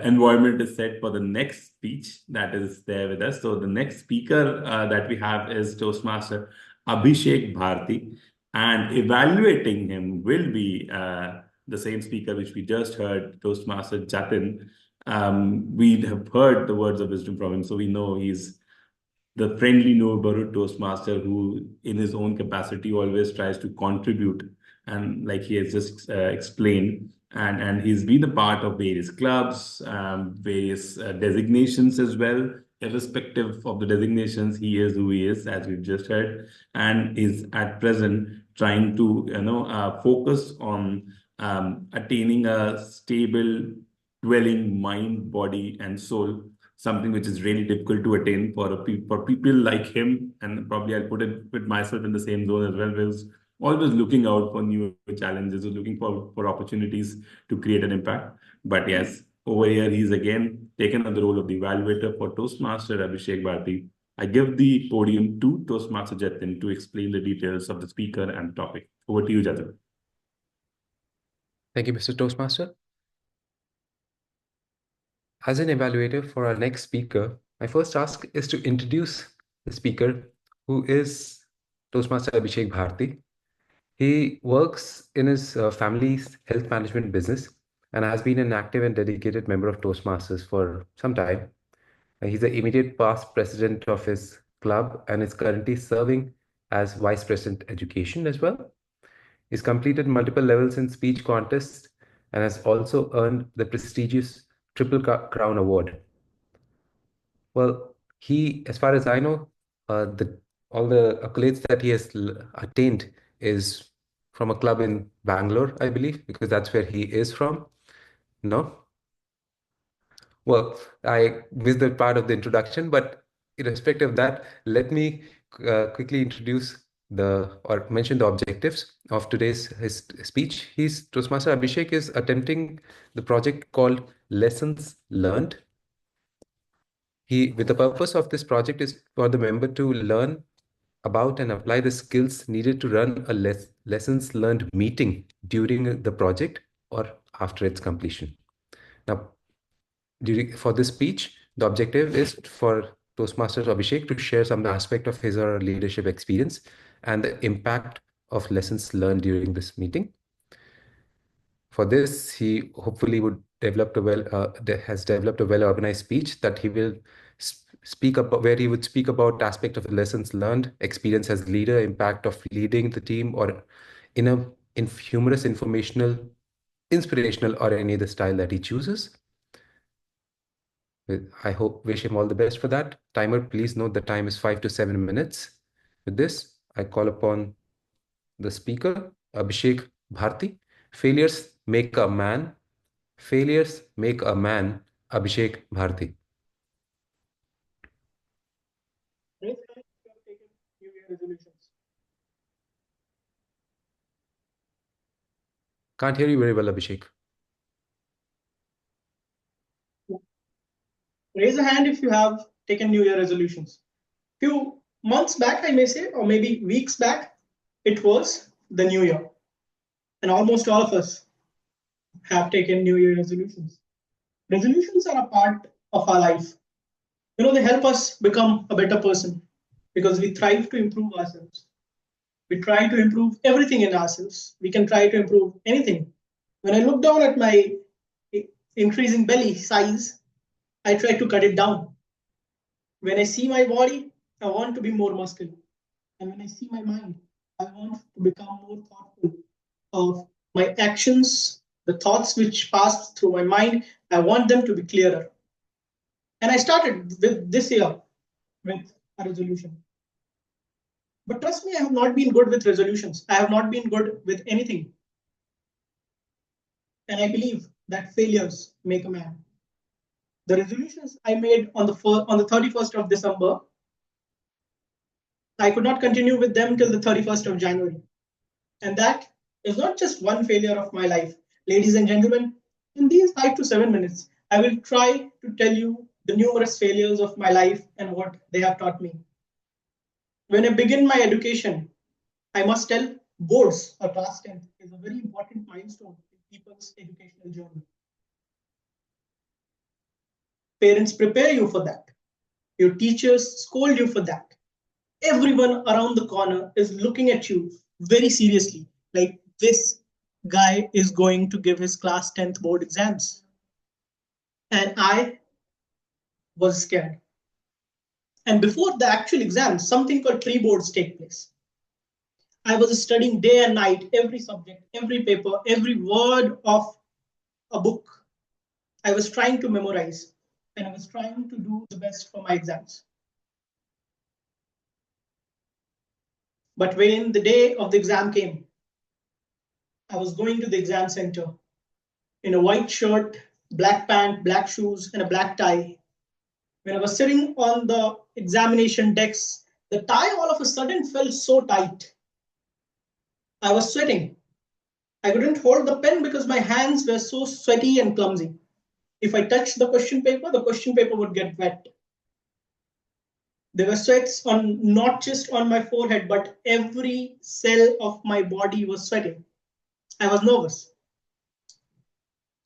environment is set for the next speech that is there with us. So the next speaker that we have is Toastmaster Abhishek Bharti, and evaluating him will be the same speaker which we just heard, Toastmaster Jatin. We have heard the words of wisdom from him, so we know he's the friendly neighborhood Toastmaster who, in his own capacity, always tries to contribute. And like he has just explained, and he's been a part of various clubs, various designations as well. Irrespective of the designations, he is who he is, as we've just heard, and is at present trying to focus on attaining a stable dwelling mind, body, and soul, something which is really difficult to attain for people like him. And probably I'll put myself in the same zone as well, because always looking out for new challenges, or looking for opportunities to create an impact. But yes, over here he's again taken on the role of the evaluator for Toastmaster Abhishek Bharti. I give the podium to Toastmaster Jatin to explain the details of the speaker and topic. Over to you, Jatin. Thank you, Mr. Toastmaster. As an evaluator for our next speaker, my first task is to introduce the speaker, who is Toastmaster Abhishek Bharti. He works in his family's health management business and has been an active and dedicated member of Toastmasters for some time. He's the immediate past president of his club and is currently serving as vice president education as well. He's completed multiple levels in speech contests and has also earned the prestigious Triple Crown Award. Well, as far as I know, all the accolades that he has attained is from a club in Bangalore, I believe, because that's where he is from. No? Well, I missed the part of the introduction, but irrespective of that, let me quickly introduce or mention the objectives of his speech. Toastmaster Abhishek is attempting the project called Lessons Learned. With the purpose of this project is for the member to learn about and apply the skills needed to run a lessons learned meeting during the project or after its completion. Now, for this speech, the objective is for Toastmasters Abhishek to share some aspect of his or her leadership experience and the impact of lessons learned during this meeting. For this, he hopefully has developed a well-organized speech that he will speak about, where he would speak about aspect of the lessons learned, experience as leader, impact of leading the team, or in humorous, informational, inspirational, or any other style that he chooses. Wish him all the best for that. Timer, please note the time is 5 to 7 minutes. With this, I call upon the speaker, Abhishek Bharti. Failures make a man. Failures make a man. Abhishek Bharti. Can't hear you very well, Abhishek. Raise a hand if you have taken New Year resolutions. Few months back, I may say, or maybe weeks back, it was the New Year. And almost all of us have taken New Year resolutions. Resolutions are a part of our life. They help us become a better person because we thrive to improve ourselves. We try to improve everything in ourselves. We can try to improve anything. When I look down at my increasing belly size, I try to cut it down. When I see my body, I want to be more muscular. And when I see my mind, I want to become more thoughtful of my actions, the thoughts which pass through my mind. I want them to be clearer. And I started with this year with a resolution. But trust me, I have not been good with resolutions. I have not been good with anything. And I believe that failures make a man. The resolutions I made on the 31st of December, I could not continue with them till the 31st of January. And that is not just one failure of my life. Ladies and gentlemen, in these 5 to 7 minutes, I will try to tell you the numerous failures of my life and what they have taught me. When I begin my education, I must tell boards or class 10th is a very important milestone in people's educational journey. Parents prepare you for that. Your teachers scold you for that. Everyone around the corner is looking at you very seriously, like this guy is going to give his class 10th board exams. And I was scared. And before the actual exams, something called pre-boards take place. I was studying day and night, every subject, every paper, every word of a book. I was trying to memorize and I was trying to do the best for my exams. But when the day of the exam came, I was going to the exam center in a white shirt, black pant, black shoes, and a black tie. When I was sitting on the examination desk, the tie all of a sudden felt so tight. I was sweating. I couldn't hold the pen because my hands were so sweaty and clumsy. If I touched the question paper would get wet. There were sweats on not just on my forehead, but every cell of my body was sweating. I was nervous.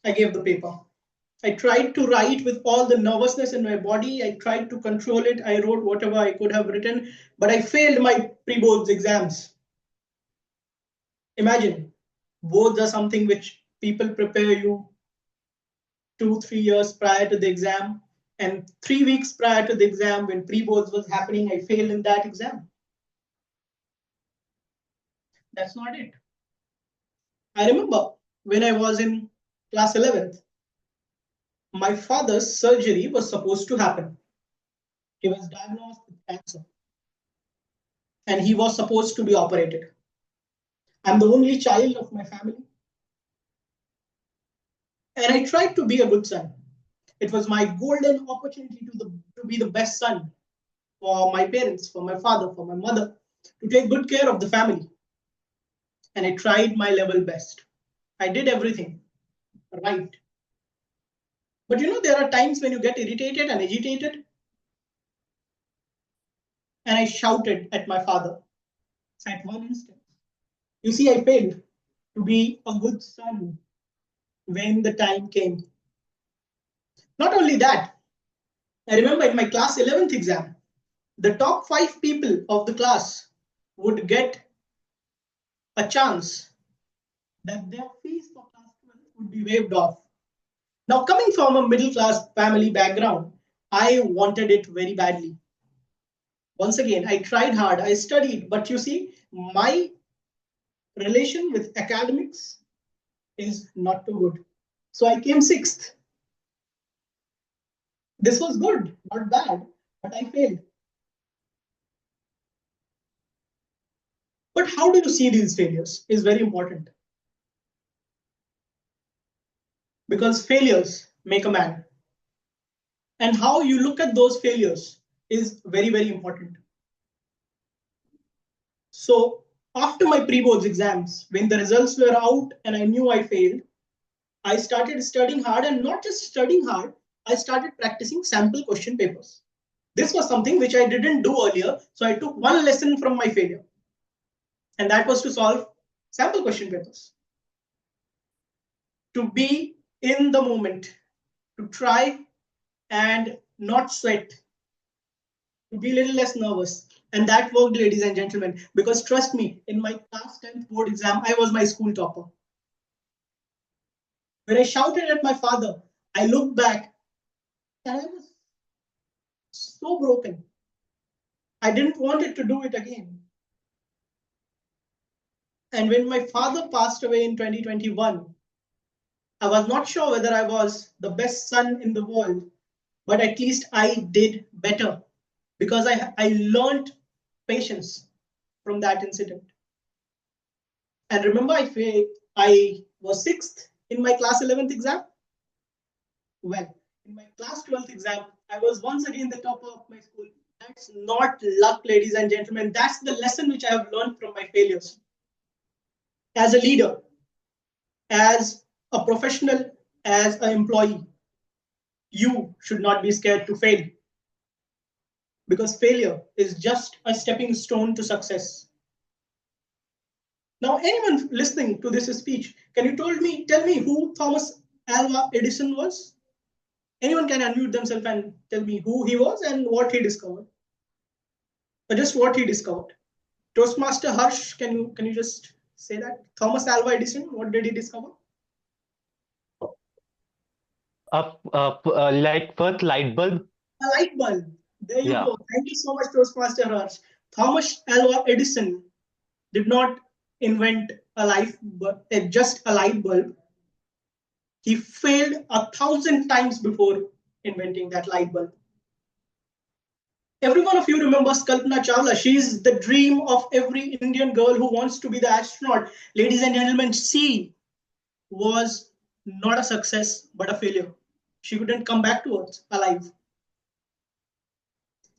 I gave the paper. I tried to write with all the nervousness in my body. I tried to control it. I wrote whatever I could have written, but I failed my pre-boards exams. Imagine, boards are something which people prepare you 2-3 years prior to the exam. And 3 weeks prior to the exam, when pre-boards was happening, I failed in that exam. That's not it. I remember when I was in class 11th, my father's surgery was supposed to happen. He was diagnosed with cancer. And he was supposed to be operated. I'm the only child of my family. And I tried to be a good son. It was my golden opportunity to be the best son for my parents, for my father, for my mother, to take good care of the family. And I tried my level best. I did everything right. But there are times when you get irritated and agitated. And I shouted at my father at one instance. You see, I failed to be a good son when the time came. Not only that, I remember in my class 11th exam, the top 5 people of the class would get a chance that their fees for class 12 would be waived off. Now, coming from a middle class family background, I wanted it very badly. Once again, I tried hard, I studied, but you see, my relation with academics is not too good. So I came 6th. This was good, not bad, but I failed. But how do you see these failures is very important. Because failures make a man. And how you look at those failures is very, very important. So After my pre-boards exams, when the results were out and I knew I failed, I started studying hard, and not just studying hard, I started practicing sample question papers. This was something which I didn't do earlier, so I took one lesson from my failure, and that was to solve sample question papers. To be in the moment, to try and not sweat, to be a little less nervous. And that worked, ladies and gentlemen, because trust me, in my class 10th board exam, I was my school topper. When I shouted at my father, I looked back and I was so broken. I didn't want it to do it again. And when my father passed away in 2021, I was not sure whether I was the best son in the world, but at least I did better because I learned patience from that incident. And remember, I was 6th in my class 11th exam. Well, in my class 12th exam, I was once again the topper of my school. That's not luck, ladies and gentlemen. That's the lesson which I have learned from my failures. As a leader, as a professional, as an employee, you should not be scared to fail, because failure is just a stepping stone to success. Now, anyone listening to this speech, can you tell me who Thomas Alva Edison was? Anyone can unmute themselves and tell me who he was and what he discovered. Or just what he discovered. Toastmaster Harsh, can you just say that? Thomas Alva Edison, what did he discover? Like first light bulb. A light bulb. There you go. Thank you so much, Toastmaster Harsh. Thomas Alva Edison did not invent just a light bulb. He failed 1,000 times before inventing that light bulb. Every one of you remembers Kalpana Chawla. She is the dream of every Indian girl who wants to be the astronaut. Ladies and gentlemen, she was not a success, but a failure. She couldn't come back to Earth alive.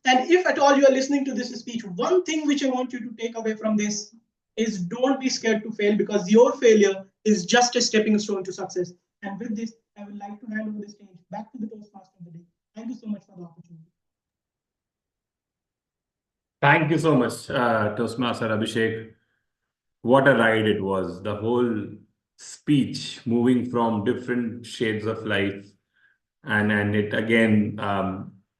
And if at all you are listening to this speech, one thing which I want you to take away from this is don't be scared to fail, because your failure is just a stepping stone to success. And with this, I would like to hand over the stage back to the Toastmaster of the day. Thank you so much for the opportunity. Thank you so much, Toastmaster Abhishek. What a ride it was. The whole speech moving from different shades of life. And it again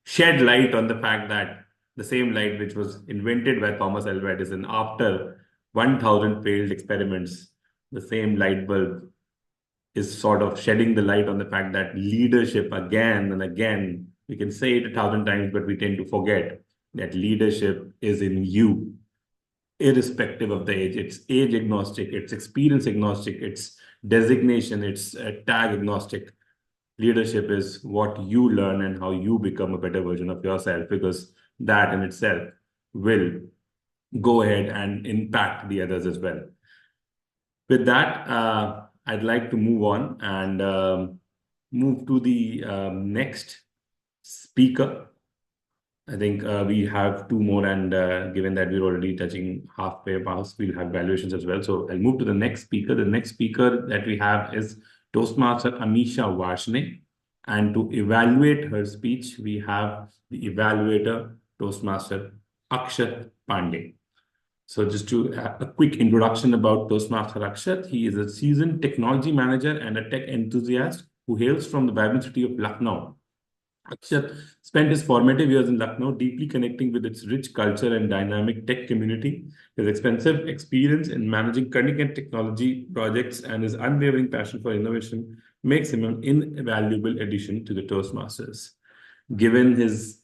shed light on the fact that the same light which was invented by Thomas Alva Edison after 1,000 failed experiments, the same light bulb is sort of shedding the light on the fact that leadership, again and again, we can say it 1,000 times, but we tend to forget that leadership is in you, irrespective of the age. It's age agnostic, it's experience agnostic, it's designation, it's tag agnostic. Leadership is what you learn and how you become a better version of yourself, because that in itself will go ahead and impact the others as well. With that, I'd like to move on and move to the next speaker. I think we have two more, and given that we're already touching halfway past, we'll have valuations as well. So I'll move to the next speaker. The next speaker that we have is Toastmaster Amisha Varshney. And to evaluate her speech, we have the evaluator, Toastmaster Akshat Pandey. So just to a quick introduction about Toastmaster Akshat. He is a seasoned technology manager and a tech enthusiast who hails from the vibrant city of Lucknow. Akshat spent his formative years in Lucknow, deeply connecting with its rich culture and dynamic tech community. His extensive experience in managing cutting-edge technology projects and his unwavering passion for innovation makes him an invaluable addition to the Toastmasters. Given his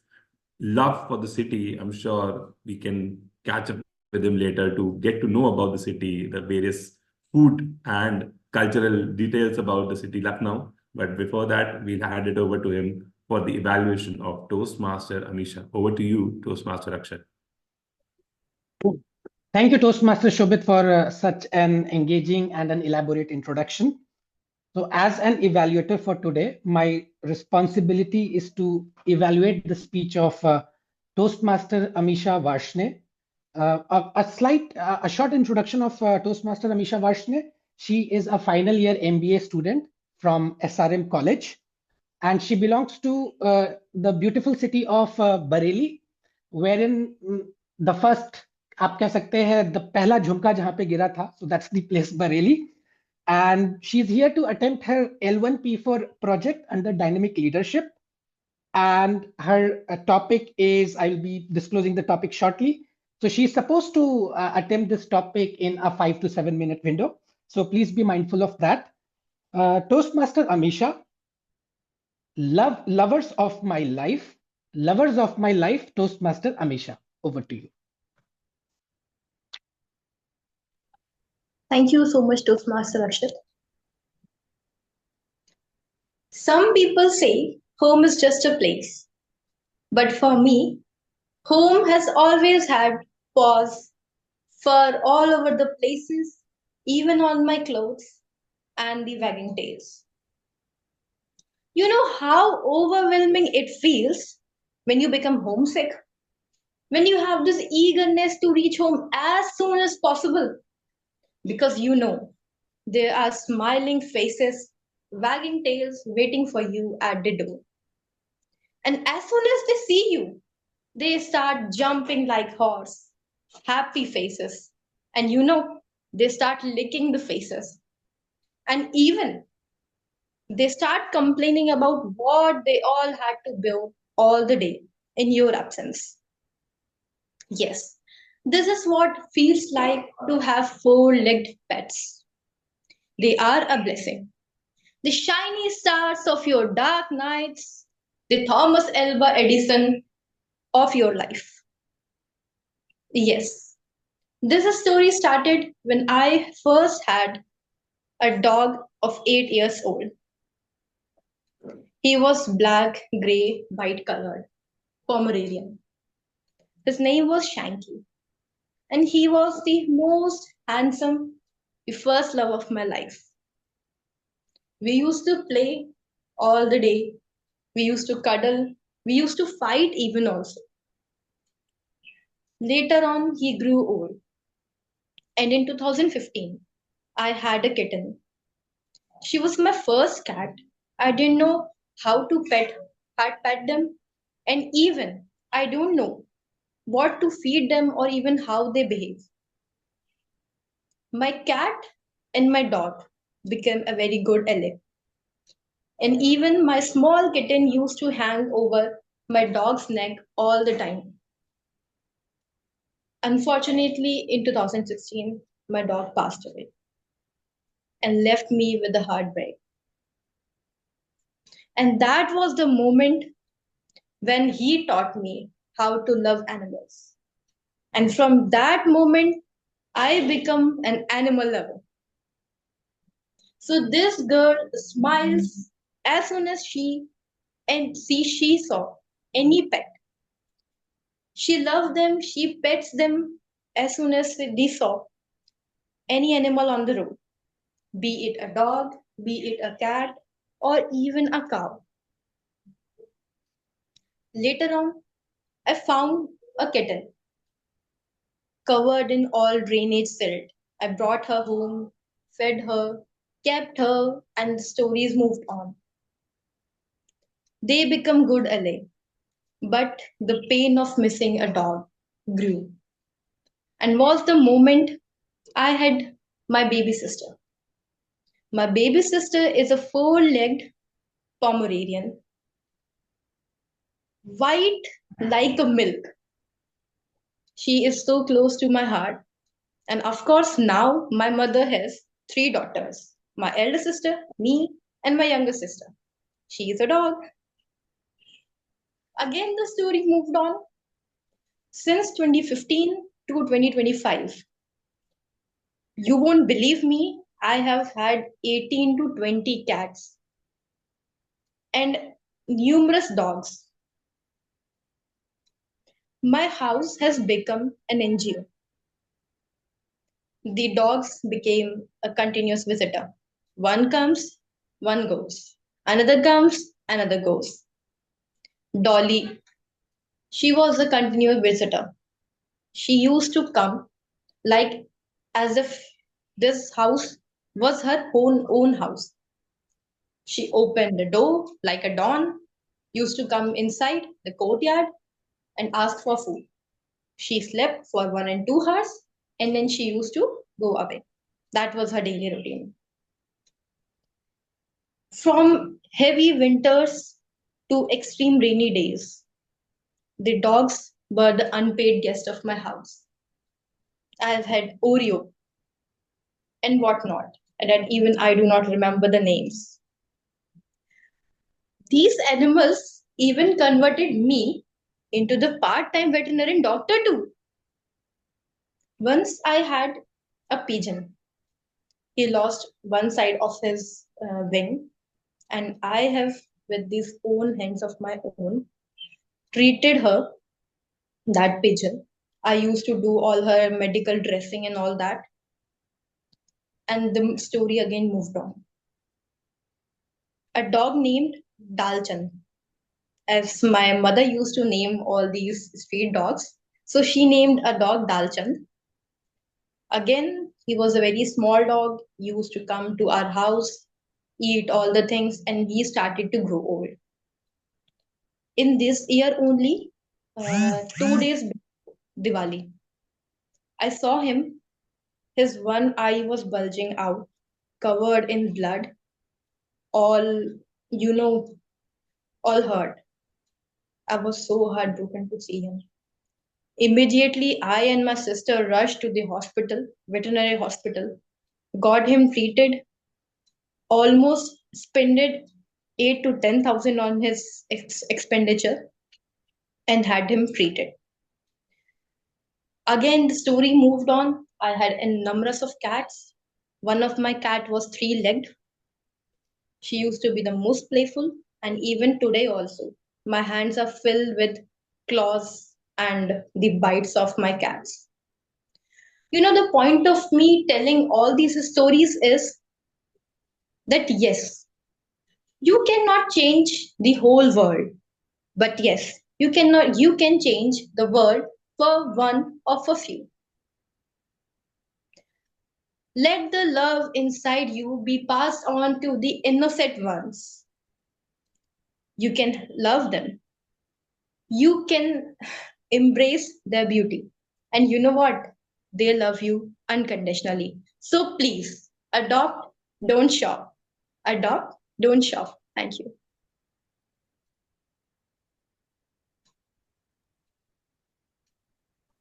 love for the city, I'm sure we can catch up with him later to get to know about the city, the various food and cultural details about the city Lucknow. But before that, we'll hand it over to him for the evaluation of Toastmaster Amisha. Over to you, Toastmaster Akshat. Thank you, Toastmaster Shobit, for such an engaging and an elaborate introduction. So as an evaluator for today, my responsibility is to evaluate the speech of Toastmaster Amisha Varshney, A short introduction of Toastmaster Amisha Varshney. She is a final year MBA student from SRM College, and she belongs to the beautiful city of Bareilly, wherein the first, आप कह सकते हैं, the पहला झुमका जहाँ पे गिरा था, so that's the place Bareilly. And she's here to attempt her L1P4 project under dynamic leadership. And her topic is, I'll be disclosing the topic shortly. So she's supposed to attempt this topic in a 5 to 7 minute window. So please be mindful of that. Toastmaster Amisha, lovers of my life, Toastmaster Amisha, over to you. Thank you so much, Toastmaster Rakshit. Some people say home is just a place. But for me, home has always had paws, fur all over the places, even on my clothes and the wagging tails. You know how overwhelming it feels when you become homesick? When you have this eagerness to reach home as soon as possible? Because you know there are smiling faces, wagging tails waiting for you at the door. And as soon as they see you, they start jumping like horse, happy faces. And you know, they start licking the faces. And even they start complaining about what they all had to bear all the day in your absence. Yes, this is what feels like to have four-legged pets. They are a blessing. The shiny stars of your dark nights, the Thomas Alva Edison of your life. Yes, this story started when I first had a dog of 8 years old. He was black, grey, white colored, Pomeranian. His name was Shanky, and he was the most handsome, the first love of my life. We used to play all the day. We used to cuddle. We used to fight even also. Later on, he grew old. And in 2015, I had a kitten. She was my first cat. I didn't know how to pet them. And even I don't know what to feed them or even how they behave. My cat and my dog became a very good ally. And even my small kitten used to hang over my dog's neck all the time. Unfortunately, in 2016, my dog passed away and left me with a heartbreak. And that was the moment when he taught me how to love animals. And from that moment, I become an animal lover. So this girl smiles as soon as she saw any pet. She loves them, she pets them as soon as they saw any animal on the road, be it a dog, be it a cat, or even a cow. Later on, I found a kitten covered in all drainage silt. I brought her home, fed her, kept her, and the stories moved on. They become good ally, but the pain of missing a dog grew. And was the moment I had my baby sister. My baby sister is a four-legged Pomeranian, white like a milk. She is so close to my heart. And of course, now my mother has 3 daughters. My elder sister, me, and my younger sister. She is a dog. Again, the story moved on. Since 2015 to 2025, you won't believe me, I have had 18 to 20 cats and numerous dogs. My house has become an NGO. The dogs became a continuous visitor. One comes, one goes. Another comes, another goes. Dolly, she was a continuous visitor. She used to come like as if this house was her own house. She opened the door like a dawn, used to come inside the courtyard and ask for food. She slept for 1 and 2 hours and then she used to go away. That was her daily routine. From heavy winters to extreme rainy days, the dogs were the unpaid guest of my house. I've had Oreo and whatnot, and then even I do not remember the names. These animals even converted me into the part-time veterinarian doctor too. Once I had a pigeon. He lost one side of his wing, and I have, with these own hands of my own, treated her, that pigeon. I used to do all her medical dressing and all that. And the story again moved on. A dog named Dalchand, as my mother used to name all these street dogs. So she named a dog Dalchand. Again, he was a very small dog, used to come to our house, eat all the things, and we started to grow old. In this year only, 2 days before Diwali, I saw him. His one eye was bulging out, covered in blood, all, you know, all hurt. I was so heartbroken to see him. Immediately, I and my sister rushed to the hospital, veterinary hospital, got him treated, almost spent 8 to 10,000 on his expenditure, and had him treated. Again, the story moved on. I had a number of cats. One of my cat was three-legged. She used to be the most playful, and even today also, my hands are filled with claws and the bites of my cats. You know, the point of me telling all these stories is that yes, you cannot change the whole world, but yes, you can change the world for one of a few. Let the love inside you be passed on to the innocent ones. You can love them. You can embrace their beauty. And you know what? They love you unconditionally. So please, adopt, don't shop. Adopt, don't shop. Thank you.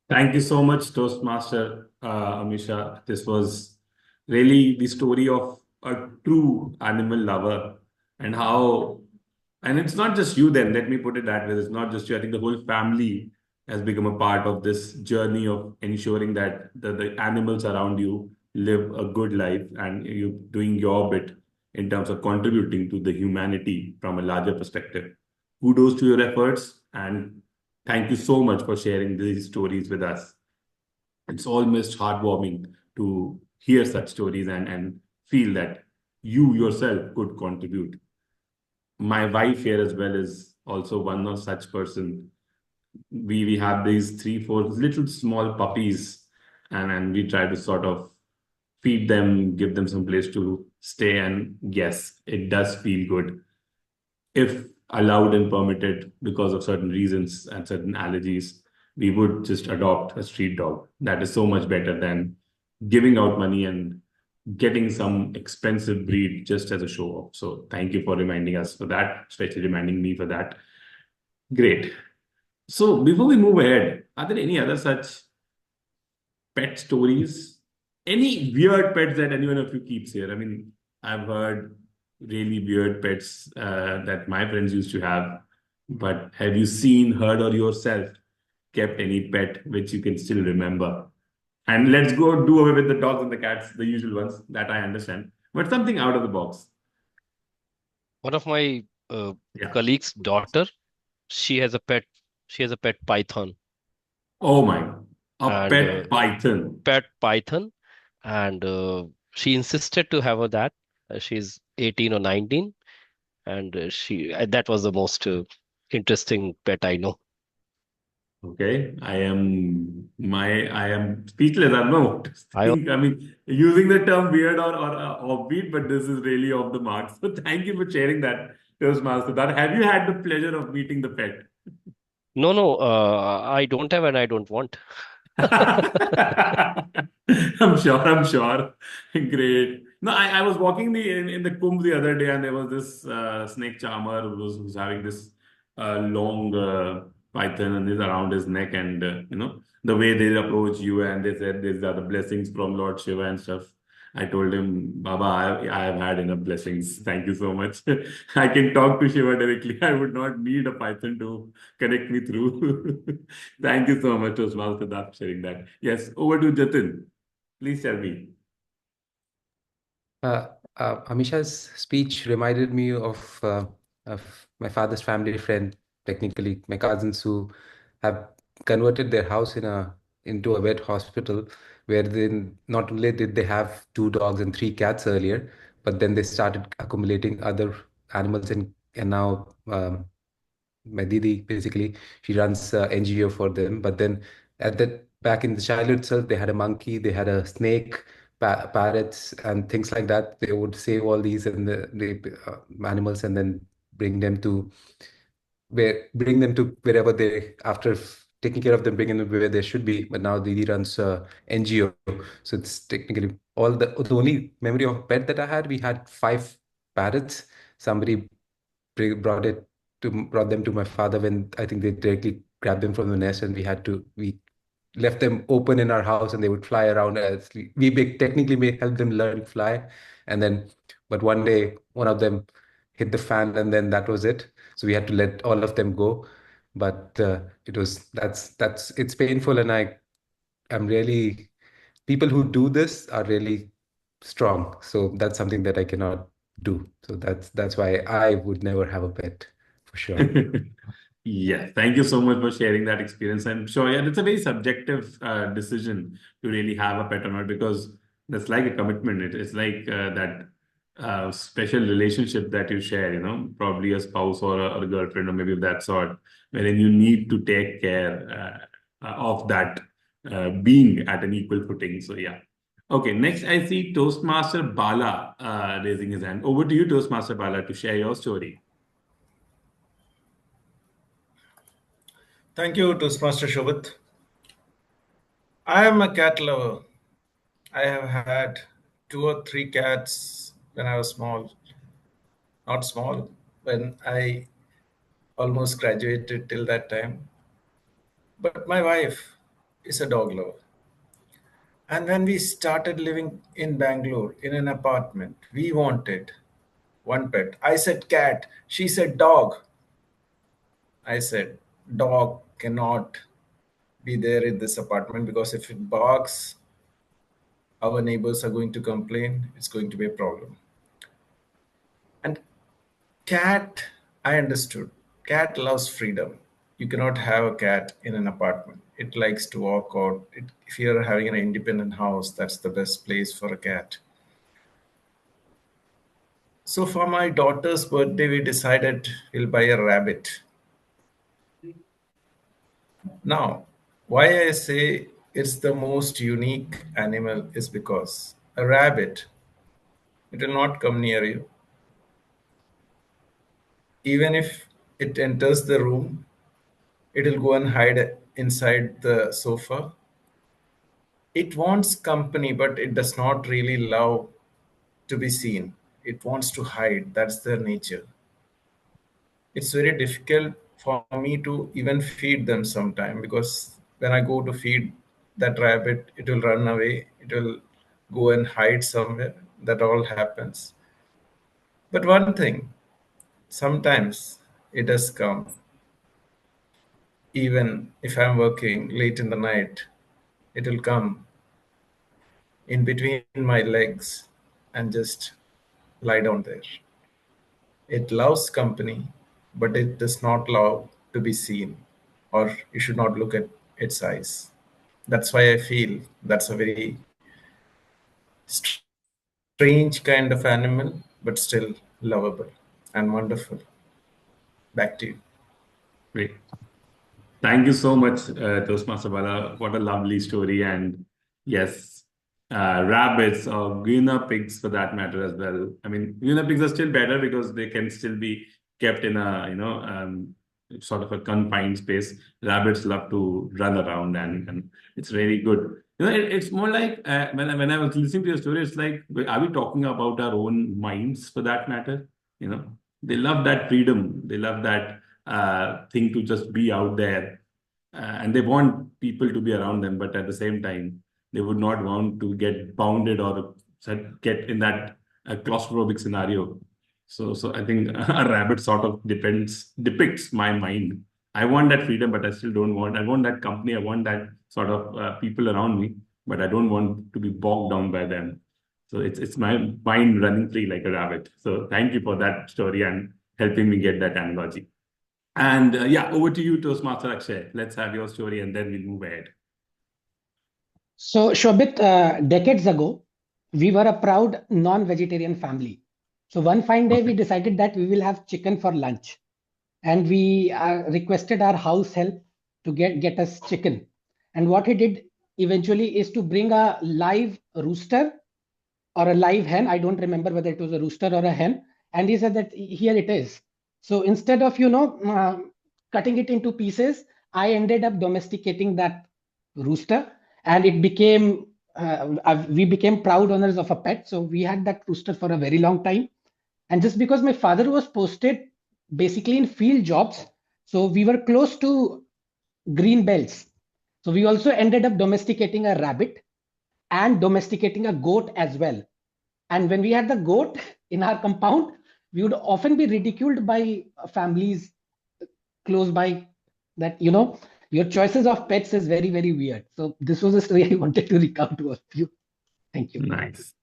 Thank you so much, Toastmaster Amisha. This was really the story of a true animal lover and how, and it's not just you then, let me put it that way. It's not just you. I think the whole family has become a part of this journey of ensuring that the animals around you live a good life and you doing your bit in terms of contributing to the humanity from a larger perspective. Kudos to your efforts and thank you so much for sharing these stories with us. It's almost heartwarming to hear such stories and feel that you yourself could contribute. My wife here as well is also one of such person. We have these 3, 4 little small puppies and we try to sort of feed them, give them some place to stay, and yes, it does feel good. If allowed and permitted because of certain reasons and certain allergies, we would just adopt a street dog. That is so much better than giving out money and getting some expensive breed just as a show off. So thank you for reminding us for that, especially reminding me for that. Great. So before we move ahead, are there any other such pet stories? Any weird pets that anyone of you keeps here? I mean, I've heard really weird pets that my friends used to have, but have you seen, heard, or yourself kept any pet which you can still remember? And let's go do away with the dogs and the cats, the usual ones that I understand, but something out of the box. One of my colleague's daughter, she has a pet python. Oh my, pet python. Pet python. And she insisted to have that. She's 18 or 19. And that was the most interesting pet I know. Okay, I am speechless. I don't know what to I think. I mean, using the term weird or offbeat, but this is really off the mark. So thank you for sharing that, Toastmaster. That have you had the pleasure of meeting the pet? no, I don't have and I don't want. I'm sure. Great. No, I was walking in the Kumbh the other day, and there was this snake charmer who's having this long python and is around his neck, and the way they approach you, and they said these are the blessings from Lord Shiva and stuff. I told him, Baba, I have had enough blessings. Thank you so much. I can talk to Shiva directly. I would not need a python to connect me through. Thank you so much, Osman, for that, sharing that. Yes, over to Jatin. Please tell me. Amisha's speech reminded me of my father's family friend, technically my cousins who have converted their house into a vet hospital, where then not only did they have 2 dogs and 3 cats earlier, but then they started accumulating other animals, and now my Didi, basically, she runs NGO for them. But then back in the childhood itself, they had a monkey, they had a snake, parrots, and things like that. They would save all these and the animals, and then bring them to wherever they, after taking care of them, bring them where they should be. But now Didi runs NGO, so it's technically all the only memory of pet that I had. We had 5 parrots. Somebody brought them to my father when I think they directly grabbed them from the nest, and we left them open in our house, and they would fly around as technically may help them learn to fly. But one day one of them hit the fan, and then that was it. So we had to let all of them go. But it's painful, and I'm really, people who do this are really strong. So that's something that I cannot do. So that's why I would never have a pet, for sure. Yeah, thank you so much for sharing that experience. I'm sure, yeah, it's a very subjective decision to really have a pet or not, because that's like a commitment. It's like that special relationship that you share, probably a spouse or a girlfriend or maybe of that sort, wherein you need to take care of that being at an equal footing. So, yeah. Okay, next I see Toastmaster Bala raising his hand. Over to you, Toastmaster Bala, to share your story. Thank you, Toastmaster Shobit. I am a cat lover. I have had 2 or 3 cats when I was small. Not small, when I almost graduated till that time. But my wife is a dog lover. And when we started living in Bangalore in an apartment, we wanted one pet. I said cat. She said dog. I said dog cannot be there in this apartment, because if it barks, our neighbors are going to complain. It's going to be a problem. And cat, I understood. Cat loves freedom. You cannot have a cat in an apartment. It likes to walk out. If you're having an independent house, that's the best place for a cat. So for my daughter's birthday, we decided we'll buy a rabbit. Now, why I say it's the most unique animal is because a rabbit, it will not come near you. Even if it enters the room, it will go and hide inside the sofa. It wants company, but it does not really love to be seen. It wants to hide. That's their nature. It's very difficult for me to even feed them sometime, because when I go to feed that rabbit, it will run away. It will go and hide somewhere. That all happens. But one thing, sometimes it does come. Even if I'm working late in the night, it will come in between my legs and just lie down there. It loves company, but it does not love to be seen, or you should not look at its eyes. That's why I feel that's a very strange kind of animal, but still lovable and wonderful. Back to you. Great. Thank you so much, Toastmaster Bala. What a lovely story. And yes, rabbits or guinea pigs for that matter as well. I mean, guinea pigs are still better because they can still be kept in a, sort of a confined space. Rabbits love to run around and it's really good. It's more like when I was listening to your story, it's like, are we talking about our own minds for that matter? They love that freedom. They love that thing to just be out there. And they want people to be around them, but at the same time, they would not want to get bounded or get in that claustrophobic scenario. So I think a rabbit sort of depicts my mind. I want that freedom, but I still don't want. I want that company. I want that sort of people around me, but I don't want to be bogged down by them. So it's my mind running free like a rabbit. So thank you for that story and helping me get that analogy. And yeah, over to you, Toastmaster Akshay. Let's have your story and then we'll move ahead. So, Shobit, decades ago, we were a proud non-vegetarian family. So one fine day, we decided that we will have chicken for lunch. And we requested our house help to get us chicken. And what he did eventually is to bring a live rooster or a live hen. I don't remember whether it was a rooster or a hen. And he said that here it is. So instead of, cutting it into pieces, I ended up domesticating that rooster, and it became, we became proud owners of a pet. So we had that rooster for a very long time. And just because my father was posted basically in field jobs, so we were close to green belts. So we also ended up domesticating a rabbit and domesticating a goat as well. And when we had the goat in our compound, we would often be ridiculed by families close by that, your choices of pets is very, very weird. So this was a story I wanted to recount to all of you. Thank you. Nice.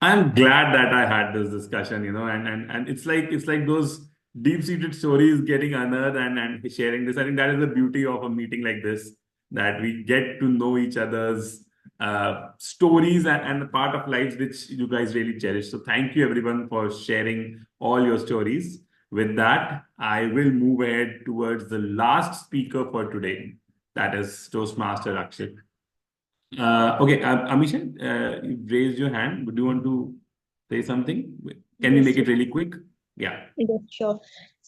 I'm glad that I had this discussion, and it's like those deep-seated stories getting unearthed and sharing this. I think that is the beauty of a meeting like this, that we get to know each other's stories and the part of lives which you guys really cherish. So thank you everyone for sharing all your stories. With that, I will move ahead towards the last speaker for today. That is Toastmaster Akshay. Okay, Amisha, you've raised your hand. Would you want to say something? Can we make it really quick? Yeah. Yes, sure.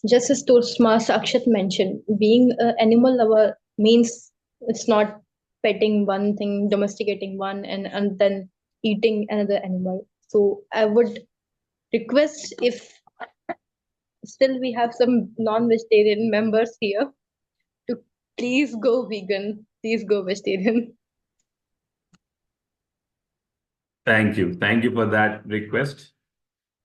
Just as Toastmaster Akshat mentioned, being an animal lover means it's not petting one thing, domesticating one, and then eating another animal. So I would request, if still we have some non-vegetarian members here, to please go vegan, please go vegetarian. Thank you. Thank you for that request.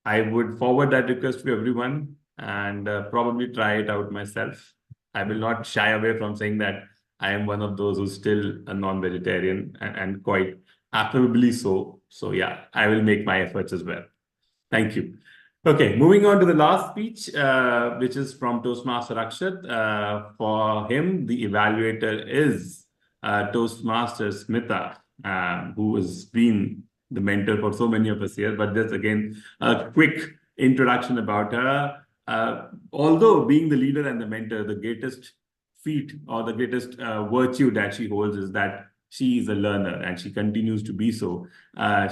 I would forward that request to everyone and probably try it out myself. I will not shy away from saying that I am one of those who's still a non-vegetarian and quite affably so. So yeah, I will make my efforts as well. Thank you. Okay, moving on to the last speech, which is from Toastmaster Akshat. For him, the evaluator is Toastmaster Smita, who has been the mentor for so many of us here. But just again, a quick introduction about her. Although being the leader and the mentor, the greatest feat or the greatest virtue that she holds is that she is a learner and she continues to be so.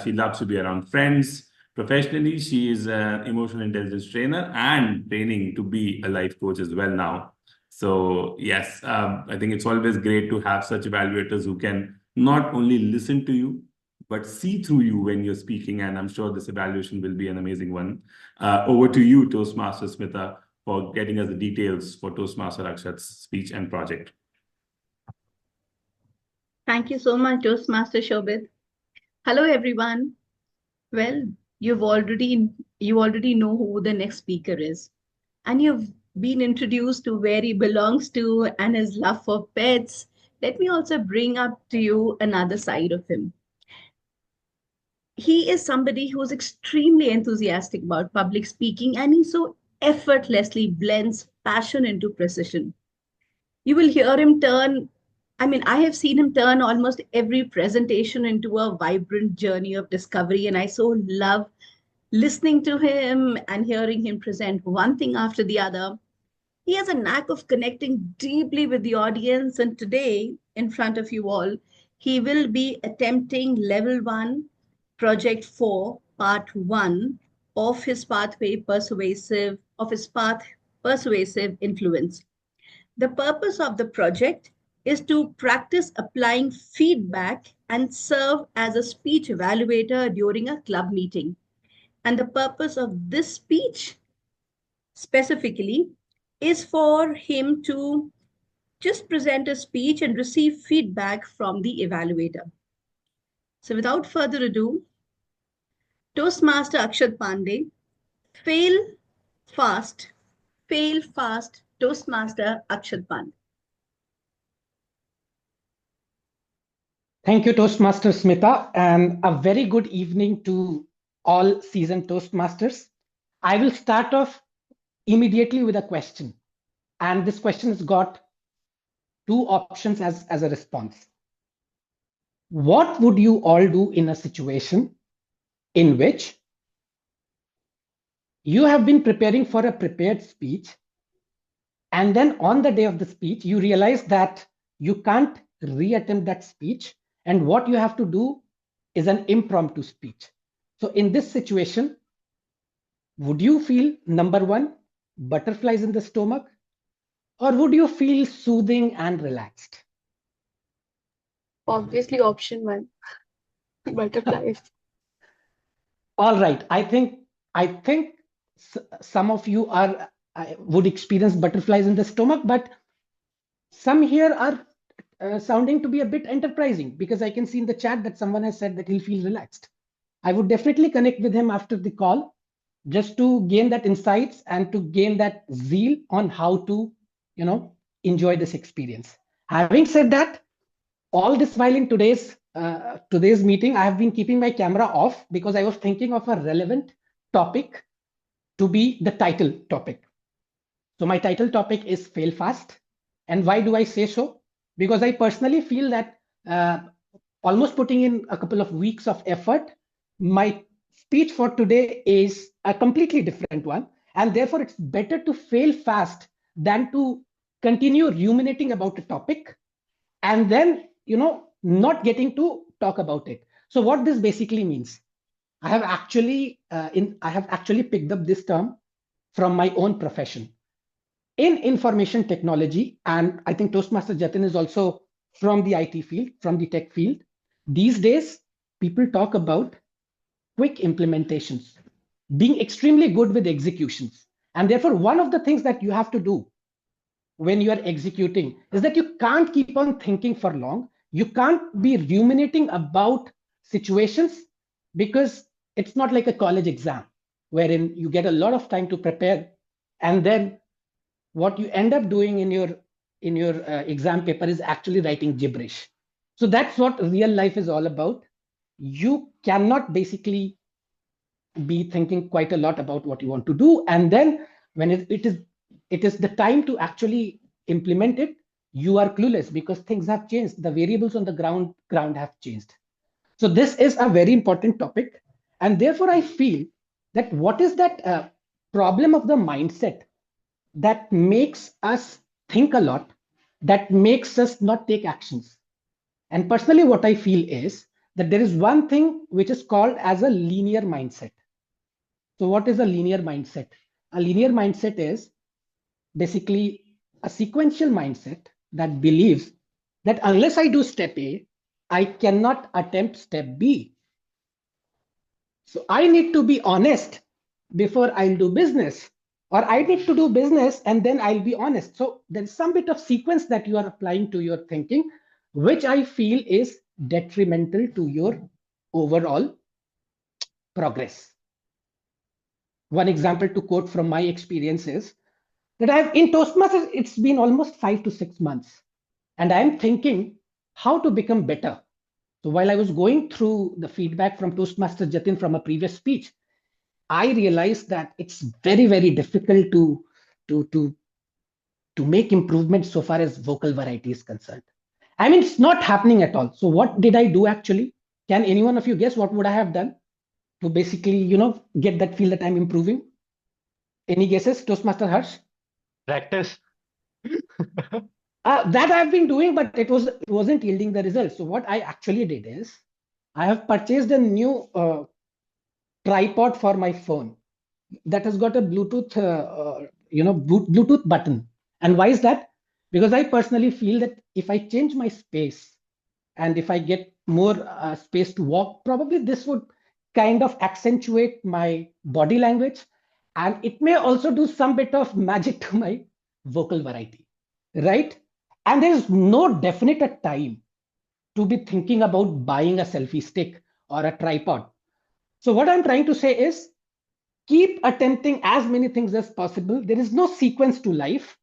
She loves to be around friends. Professionally, she is an emotional intelligence trainer and training to be a life coach as well now. So yes, I think it's always great to have such evaluators who can not only listen to you, but see through you when you're speaking. And I'm sure this evaluation will be an amazing one. Over to you, Toastmaster Smita, for getting us the details for Toastmaster Akshat's speech and project. Thank you so much, Toastmaster Shobit. Hello, everyone. Well, you already know who the next speaker is, and you've been introduced to where he belongs to and his love for pets. Let me also bring up to you another side of him. He is somebody who's extremely enthusiastic about public speaking, and he so effortlessly blends passion into precision. You will hear him I have seen him turn almost every presentation into a vibrant journey of discovery, and I so love listening to him and hearing him present one thing after the other. He has a knack of connecting deeply with the audience, and today, in front of you all, he will be attempting level 1, project 4, part 1 of his path persuasive influence. The purpose of the project is to practice applying feedback and serve as a speech evaluator during a club meeting. And the purpose of this speech specifically is for him to just present a speech and receive feedback from the evaluator. So without further ado, Toastmaster Akshat Pandey, fail fast, Toastmaster Akshat Pandey. Thank you, Toastmaster Smita, and a very good evening to all seasoned Toastmasters. I will start off immediately with a question, and this question has got two options as a response. What would you all do in a situation in which you have been preparing for a prepared speech, and then on the day of the speech, you realize that you can't reattempt that speech, and what you have to do is an impromptu speech. So in this situation, would you feel, number one, butterflies in the stomach, or would you feel soothing and relaxed? Obviously, option 1, butterflies. All right. I think some of you would experience butterflies in the stomach, but some here are sounding to be a bit enterprising, because I can see in the chat that someone has said that he'll feel relaxed. I would definitely connect with him after the call just to gain that insights and to gain that zeal on how to, enjoy this experience. Having said that, all this while in today's meeting, I have been keeping my camera off because I was thinking of a relevant topic to be the title topic. So my title topic is fail fast. And why do I say so? Because I personally feel that almost putting in a couple of weeks of effort, my speech for today is a completely different one. And therefore, it's better to fail fast than to continue ruminating about a topic and then, not getting to talk about it. So what this basically means, I have actually picked up this term from my own profession. In information technology, and I think Toastmaster Jatin is also from the IT field, from the tech field. These days, people talk about quick implementations, being extremely good with executions. And therefore, one of the things that you have to do when you are executing is that you can't keep on thinking for long. You can't be ruminating about situations, because it's not like a college exam wherein you get a lot of time to prepare, and then what you end up doing in your exam paper is actually writing gibberish. So that's what real life is all about. You cannot basically be thinking quite a lot about what you want to do, and then when it is the time to actually implement it, you are clueless because things have changed. The variables on the ground have changed. So this is a very important topic, and therefore I feel that what is that problem of the mindset that makes us think a lot, that makes us not take actions. And personally, what I feel is that there is one thing which is called as a linear mindset. So what is a linear mindset? A linear mindset is basically a sequential mindset that believes that unless I do step A, I cannot attempt step B. So I need to be honest before I'll do business, or I need to do business and then I'll be honest. So there's some bit of sequence that you are applying to your thinking, which I feel is detrimental to your overall progress. One example to quote from my experience is that I've in Toastmasters, it's been almost 5 to 6 months, and I'm thinking how to become better. So while I was going through the feedback from Toastmaster Jatin from a previous speech, I realized that it's very, very difficult to make improvements so far as vocal variety is concerned. I mean, it's not happening at all. So what did I do actually? Can any one of you guess what would I have done to basically, get that feel that I'm improving? Any guesses, Toastmaster Harsh? Practice. That I've been doing, but it wasn't yielding the results. So what I actually did is I have purchased a new tripod for my phone that has got a Bluetooth, Bluetooth button. And why is that? Because I personally feel that if I change my space and if I get more space to walk, probably this would kind of accentuate my body language, and it may also do some bit of magic to my vocal variety, right? And there's no definite time to be thinking about buying a selfie stick or a tripod. So what I'm trying to say is keep attempting as many things as possible. There is no sequence to life.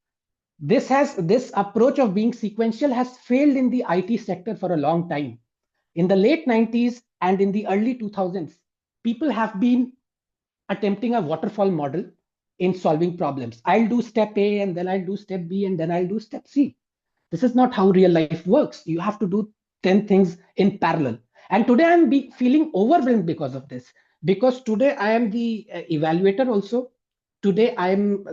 This approach of being sequential has failed in the IT sector for a long time. In the late 90s and in the early 2000s, people have been attempting a waterfall model in solving problems. I'll do step A and then I'll do step B and then I'll do step C. This is not how real life works. You have to do 10 things in parallel. And today I'm feeling overwhelmed because of this. Because today I am the evaluator also. Today I'm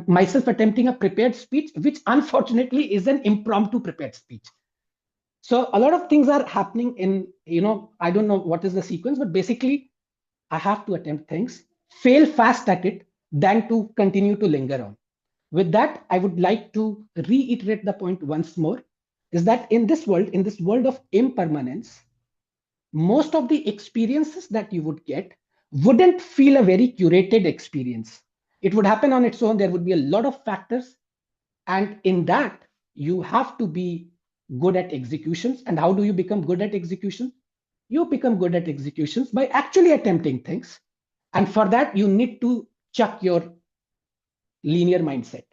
myself attempting a prepared speech, which unfortunately is an impromptu prepared speech. So a lot of things are happening in, I don't know what is the sequence, but basically I have to attempt things, fail fast at it, than to continue to linger on. With that, I would like to reiterate the point once more, is that in this world of impermanence, most of the experiences that you would get wouldn't feel a very curated experience. It would happen on its own. There would be a lot of factors. And in that, you have to be good at executions. And how do you become good at execution? You become good at executions by actually attempting things. And for that, you need to chuck your linear mindset.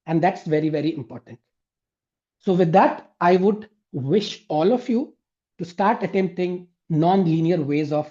And that's very, very important. So with that, I would wish all of you to start attempting non-linear ways of